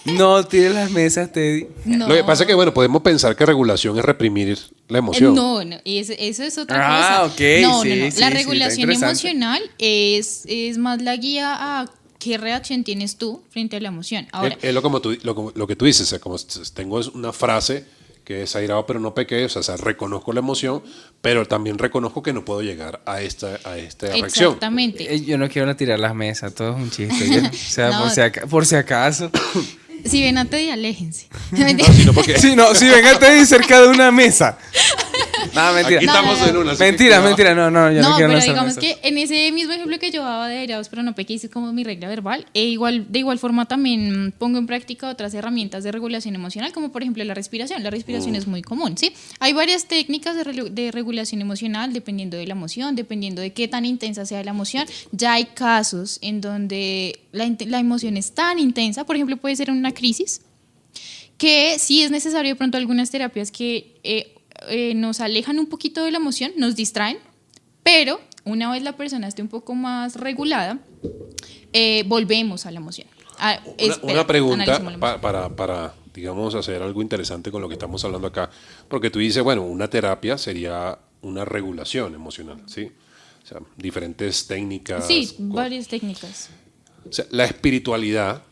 No tires las mesas, Teddy. No. Lo que pasa es que, bueno, podemos pensar que regulación es reprimir la emoción. No, eso es otra cosa. Ok, no, sí, no, no. sí, La sí, regulación está interesante. emocional es más la guía a qué reacción tienes tú frente a la emoción. Ahora, Es lo que tú dices, o sea, como tengo una frase que es airado pero no pequé, o sea, reconozco la emoción, pero también reconozco que no puedo llegar a esta reacción. exactamente. Yo no quiero tirar las mesas, todo es un chiste. O sea, No. por si acaso. Si ven a Teddy, aléjense. No, sino porque Si ven a Teddy cerca de una mesa. No, mentira. aquí estamos en una. así que Mentira, cuidado. mentira, no, yo no No, quiero pero lanzar digamos mesas. que en ese mismo ejemplo que yo daba de airados, pero no pequé, hice como mi regla verbal, de igual forma también pongo en práctica otras herramientas de regulación emocional, como por ejemplo la respiración. La respiración es muy común, ¿sí? Hay varias técnicas de regulación emocional dependiendo de la emoción, dependiendo de qué tan intensa sea la emoción. Ya hay casos en donde la emoción es tan intensa, por ejemplo, puede ser una crisis, que sí es necesario de pronto algunas terapias que nos alejan un poquito de la emoción, nos distraen, pero una vez la persona esté un poco más regulada, volvemos a la emoción. Una pregunta analicemos la emoción. para, digamos, hacer algo interesante con lo que estamos hablando acá, porque tú dices, bueno, una terapia sería una regulación emocional, ¿sí? O sea, diferentes técnicas. Sí, varias técnicas. O sea, la espiritualidad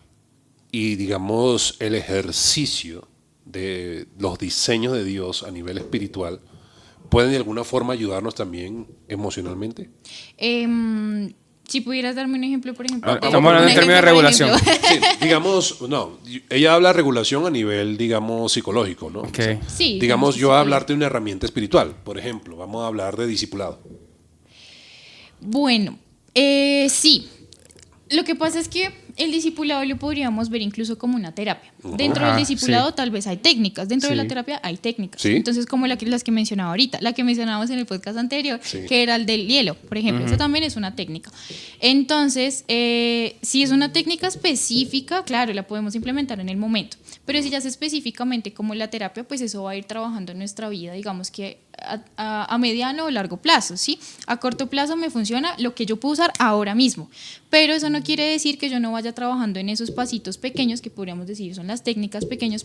y, digamos, el ejercicio de los diseños de Dios a nivel espiritual pueden de alguna forma ayudarnos también emocionalmente. Si pudieras darme un ejemplo, por ejemplo. Estamos hablando en un términos de ejemplo, por regulación. ejemplo. Sí, digamos, no, ella habla de regulación a nivel, digamos, psicológico, ¿no? Ok. O sea, Sí, digamos, yo sí. a hablarte de una herramienta espiritual, por ejemplo, vamos a hablar de discipulado. Bueno, sí. Lo que pasa es que el discipulado lo podríamos ver incluso como una terapia. Dentro del discipulado sí. tal vez hay técnicas, dentro de la Sí. terapia hay técnicas. Sí. Entonces, como las que mencionaba ahorita, la que mencionábamos en el podcast anterior, Sí. que era el del hielo, por ejemplo, eso también es una técnica. Entonces, si es una técnica específica, claro, la podemos implementar en el momento. Pero si ya es específicamente como la terapia, pues eso va a ir trabajando en nuestra vida, digamos que a mediano o largo plazo, ¿sí? A corto plazo me funciona lo que yo puedo usar ahora mismo, pero eso no quiere decir que yo no vaya trabajando en esos pasitos pequeños que podríamos decir son las técnicas pequeños,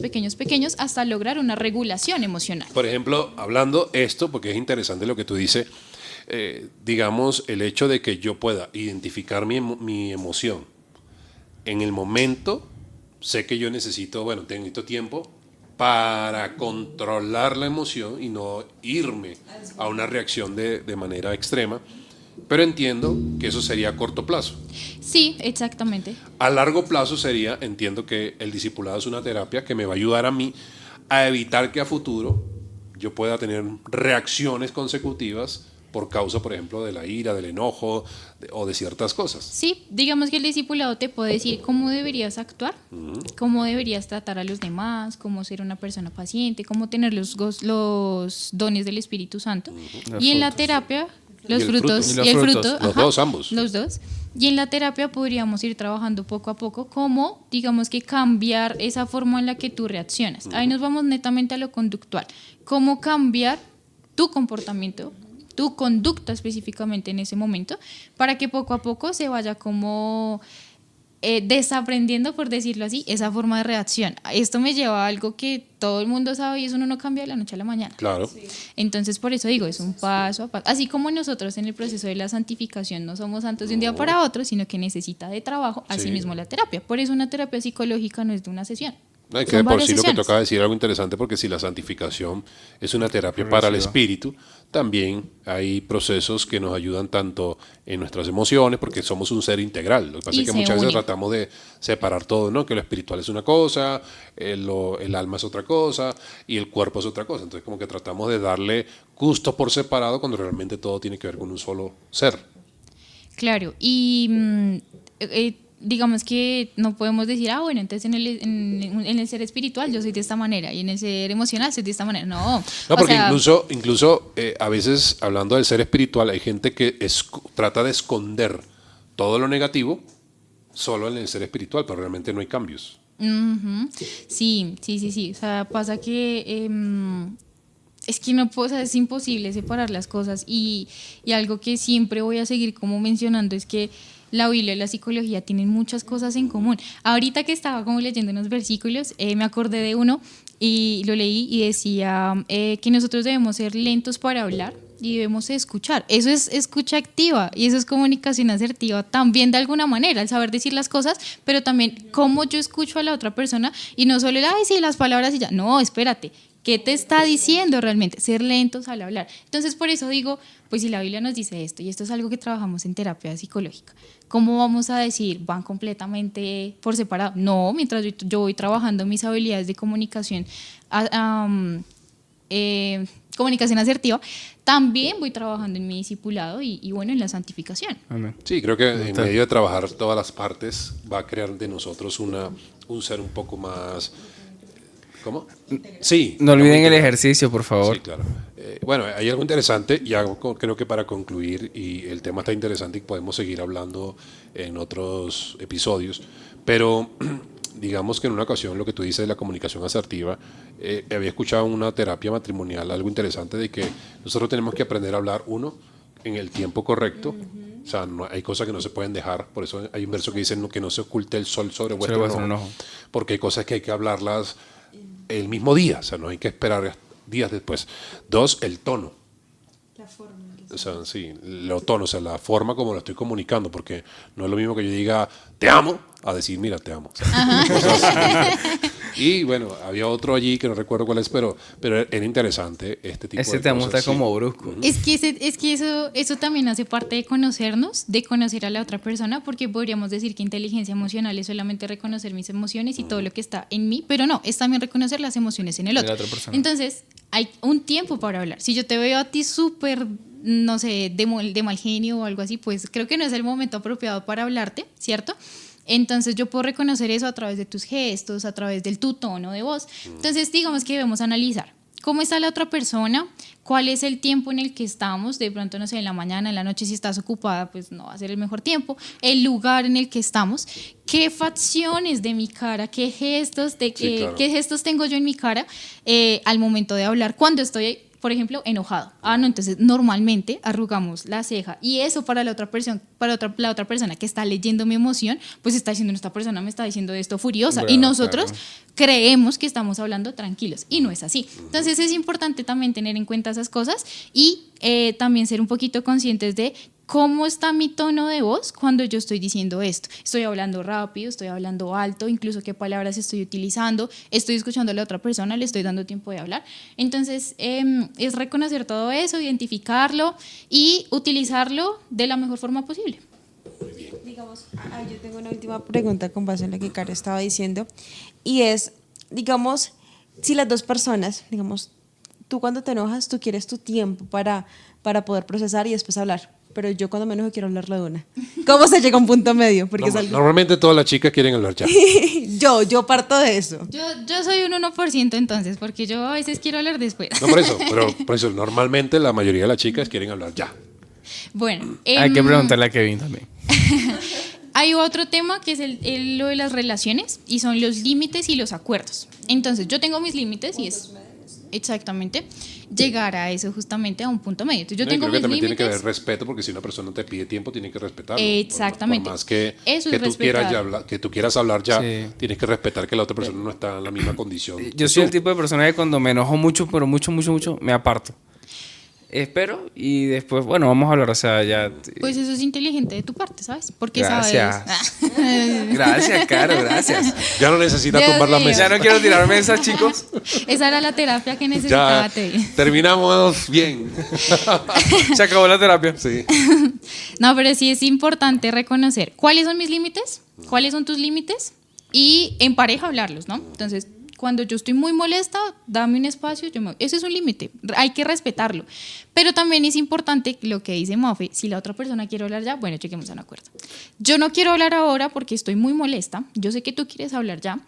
hasta lograr una regulación emocional. Por ejemplo, hablando esto, porque es interesante lo que tú dices, digamos, el hecho de que yo pueda identificar mi emoción en el momento, sé que yo necesito, bueno, necesito tiempo para controlar la emoción y no irme a una reacción de manera extrema, pero entiendo que eso sería a corto plazo. Sí, exactamente. A largo plazo sería, entiendo que el discipulado es una terapia que me va a ayudar a mí a evitar que a futuro yo pueda tener reacciones consecutivas por causa, por ejemplo, de la ira, del enojo o de ciertas cosas. Sí, digamos que el discipulado te puede decir cómo deberías actuar, cómo deberías tratar a los demás, cómo ser una persona paciente, cómo tener los dones del Espíritu Santo. Los Y en la frutos. terapia, Y los el frutos fruto. Y y el los fruto. frutos. Los dos, ambos. Los dos. Y en la terapia podríamos ir trabajando poco a poco cómo, digamos que cambiar esa forma en la que tú reaccionas. Ahí nos vamos netamente a lo conductual. Cómo cambiar tu comportamiento, tu conducta específicamente en ese momento, para que poco a poco se vaya como desaprendiendo, por decirlo así, esa forma de reacción. Esto me lleva a algo que todo el mundo sabe y eso uno no cambia de la noche a la mañana. Claro. Entonces, por eso digo, es un paso a paso. Así como nosotros en el proceso de la santificación no somos santos de un día para otro, sino que necesita de trabajo, así mismo la terapia. Por eso una terapia psicológica no es de una sesión. No, y que Son de por varias sí lo que sesiones. toca decir algo interesante, porque si la santificación es una terapia para el espíritu, también hay procesos que nos ayudan tanto en nuestras emociones, porque somos un ser integral. Lo que pasa Y es que se muchas veces unen. tratamos de separar todo, ¿no? Que lo espiritual es una cosa, el alma es otra cosa y el cuerpo es otra cosa. Entonces como que tratamos de darle gustos por separado cuando realmente todo tiene que ver con un solo ser. Claro, y digamos que no podemos decir, bueno, entonces en el ser espiritual yo soy de esta manera y en el ser emocional soy de esta manera. No, No, o porque sea, incluso a veces hablando del ser espiritual hay gente que trata de esconder todo lo negativo solo en el ser espiritual, pero realmente no hay cambios. ujú. Sí. O sea, pasa que es que no puedo, o sea, es imposible separar las cosas y algo que siempre voy a seguir como mencionando es que la Biblia y la psicología tienen muchas cosas en común. Ahorita que estaba como leyendo unos versículos, me acordé de uno y lo leí y decía que nosotros debemos ser lentos para hablar y debemos escuchar. Eso es escucha activa y eso es comunicación asertiva también de alguna manera, el saber decir las cosas, pero también cómo yo escucho a la otra persona y no solo el, ay, sí, las palabras y ya. No, espérate. ¿Qué te está diciendo realmente? Ser lentos al hablar. Entonces, por eso digo, pues si la Biblia nos dice esto, y esto es algo que trabajamos en terapia psicológica, ¿cómo vamos a decir van completamente por separado? No, mientras yo voy trabajando mis habilidades de comunicación, comunicación asertiva, también voy trabajando en mi discipulado y bueno, en la santificación. Amén. Sí, creo que en medio de trabajar todas las partes va a crear de nosotros un ser un poco más... ¿Cómo? Sí. No olviden el integral. ejercicio, por favor. Sí, claro. Bueno, hay algo interesante y creo que para concluir, y el tema está interesante y podemos seguir hablando en otros episodios, pero digamos que en una ocasión lo que tú dices de la comunicación asertiva, había escuchado en una terapia matrimonial algo interesante de que nosotros tenemos que aprender a hablar en el tiempo correcto. O sea, hay cosas que no se pueden dejar, por eso hay un verso que dice que no se oculte el sol sobre vuestro enojo, porque hay cosas que hay que hablarlas el mismo día, o sea, no hay que esperar días después. 2, el tono. La forma. O sea, sí, el tono, o sea, la forma como lo estoy comunicando, porque no es lo mismo que yo diga te amo a decir mira, te amo. O sea, cosas así. Y bueno, había otro allí que no recuerdo cuál es, pero era interesante este tipo Ese de te amo cosas. está como brusco. Es que eso también hace parte de conocernos, de conocer a la otra persona, porque podríamos decir que inteligencia emocional es solamente reconocer mis emociones y todo lo que está en mí, pero no, es también reconocer las emociones en el otro. De la otra persona. Entonces, hay un tiempo para hablar. Si yo te veo a ti súper, no sé, de mal genio o algo así, pues creo que no es el momento apropiado para hablarte, ¿cierto? Entonces yo puedo reconocer eso a través de tus gestos, a través de tu tono de voz. Entonces digamos que debemos analizar cómo está la otra persona, cuál es el tiempo en el que estamos, de pronto no sé, en la mañana, en la noche, si estás ocupada pues no va a ser el mejor tiempo, el lugar en el que estamos, qué facciones de mi cara, qué gestos, claro. qué gestos tengo yo en mi cara al momento de hablar, cuando estoy, por ejemplo, enojado. No, entonces normalmente arrugamos la ceja y eso para la otra persona, la otra persona que está leyendo mi emoción, pues está diciendo, esta persona me está diciendo esto furiosa y nosotros creemos que estamos hablando tranquilos y no es así. Entonces es importante también tener en cuenta esas cosas y también ser un poquito conscientes de cómo está mi tono de voz cuando yo estoy diciendo esto. Estoy hablando rápido, estoy hablando alto, incluso qué palabras estoy utilizando, estoy escuchando a la otra persona, le estoy dando tiempo de hablar. Entonces, es reconocer todo eso, identificarlo y utilizarlo de la mejor forma posible. Digamos, yo tengo una última pregunta con base en lo que Caro estaba diciendo y es, digamos, si las dos personas, digamos, tú cuando te enojas, tú quieres tu tiempo para poder procesar y después hablar. Pero yo cuando me enojo quiero hablarlo de una. ¿Cómo se llega a un punto medio? Porque es algo... Normalmente todas las chicas quieren hablar ya. yo parto de eso. Yo soy un 1% entonces, porque yo a veces quiero hablar después. No por eso normalmente la mayoría de las chicas quieren hablar ya. Bueno, Hay que preguntarle a Kevin también. hay otro tema que es lo de las relaciones y son los límites y los acuerdos. Entonces, yo tengo mis límites y es exactamente llegar a eso justamente a un punto medio. Entonces, yo tengo creo que mis también límites. tiene que haber respeto porque si una persona te pide tiempo tiene que respetarlo. Exactamente. Por más que, Eso que es tú quieras respetar. que tú quieras hablar ya, Sí. tienes que respetar que la otra persona no está en la misma condición. Yo soy el tipo de persona que cuando me enojo mucho, pero mucho, me aparto. Espero y después, bueno, vamos a hablar, o sea, ya... Pues eso es inteligente de tu parte, ¿sabes? Porque Gracias. sabes. Gracias, Caro, gracias. Ya no necesita Dios tumbar la mío. mesa. Ya no quiero tirar mesas, chicos. Esa era la terapia que necesitaba. Ya Tevi. terminamos bien. Se acabó la terapia. Sí. No, pero sí es importante reconocer cuáles son mis límites, cuáles son tus límites y en pareja hablarlos, ¿no? Entonces, Cuando yo estoy muy molesta, dame un espacio, ese es un límite, hay que respetarlo. Pero también es importante lo que dice Mafe, si la otra persona quiere hablar ya, bueno, lleguemos a un acuerdo. Yo no quiero hablar ahora porque estoy muy molesta, yo sé que tú quieres hablar ya,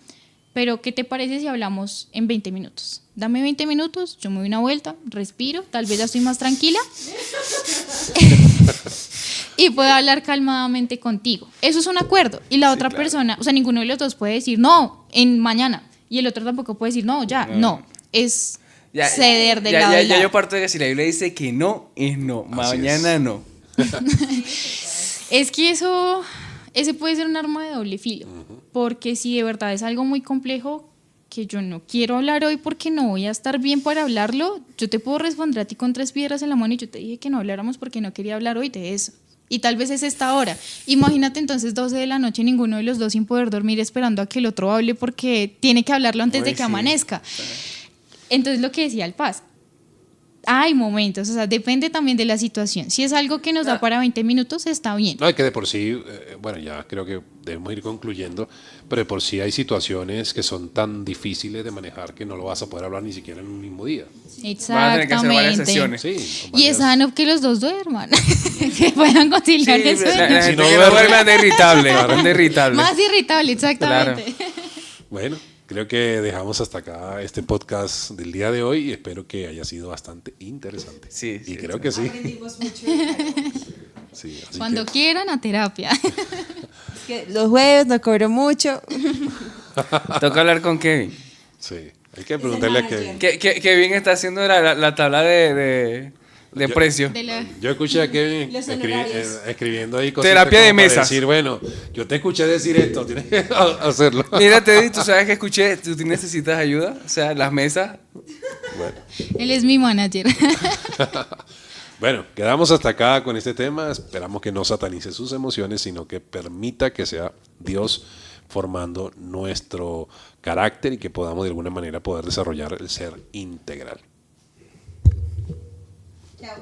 pero ¿qué te parece si hablamos en 20 minutos? Dame 20 minutos, yo me doy una vuelta, respiro, tal vez ya estoy más tranquila y puedo hablar calmadamente contigo. Eso es un acuerdo. Y la otra persona, o sea, ninguno de los dos puede decir no, en mañana. Y el otro tampoco puede decir no, ya, no. Es ceder del lado de ya yo parto de que si la Biblia dice que no, es no. Mañana no. Es que ese puede ser un arma de doble filo. Porque si de verdad es algo muy complejo que yo no quiero hablar hoy porque no voy a estar bien para hablarlo, yo te puedo responder a ti con 3 piedras en la mano y yo te dije que no habláramos porque no quería hablar hoy de eso. Y tal vez es esta hora. Imagínate entonces 12 de la noche, ninguno de los dos sin poder dormir esperando a que el otro hable porque tiene que hablarlo antes de que amanezca. Entonces lo que decía el Paz, hay momentos, o sea, depende también de la situación. Si es algo que nos da para 20 minutos, está bien. No, es que de por sí, bueno, ya creo que debemos ir concluyendo, pero de por sí hay situaciones que son tan difíciles de manejar que no lo vas a poder hablar ni siquiera en un mismo día. Van a tener que hacer varias Exactamente. sesiones. Sí, Y es sano que los dos duerman, que puedan conciliar el sueño. La Si gente no que no duerme anda irritable. Anda irritable. Más irritable, exactamente. Bueno, creo que dejamos hasta acá este podcast del día de hoy y espero que haya sido bastante interesante. Sí, y sí, creo que sí. Aprendimos mucho. Sí, así Cuando que- quieran, a terapia. Que los jueves no cobro mucho. Toca hablar con Kevin. sí, hay que preguntarle a manager. Kevin. Kevin está haciendo la tabla de precios. De la- Yo escuché a Kevin Los honorarios. escribiendo ahí cosas Terapia de como para mesas. decir, bueno, yo te escuché decir esto, tienes que hacerlo. Mira, Teddy, tú sabes que escuché, tú necesitas ayuda. O sea, las mesas. Bueno. Él es mi manager. Bueno, quedamos hasta acá con este tema. Esperamos que no satanice sus emociones, sino que permita que sea Dios formando nuestro carácter y que podamos de alguna manera poder desarrollar el ser integral. Chao.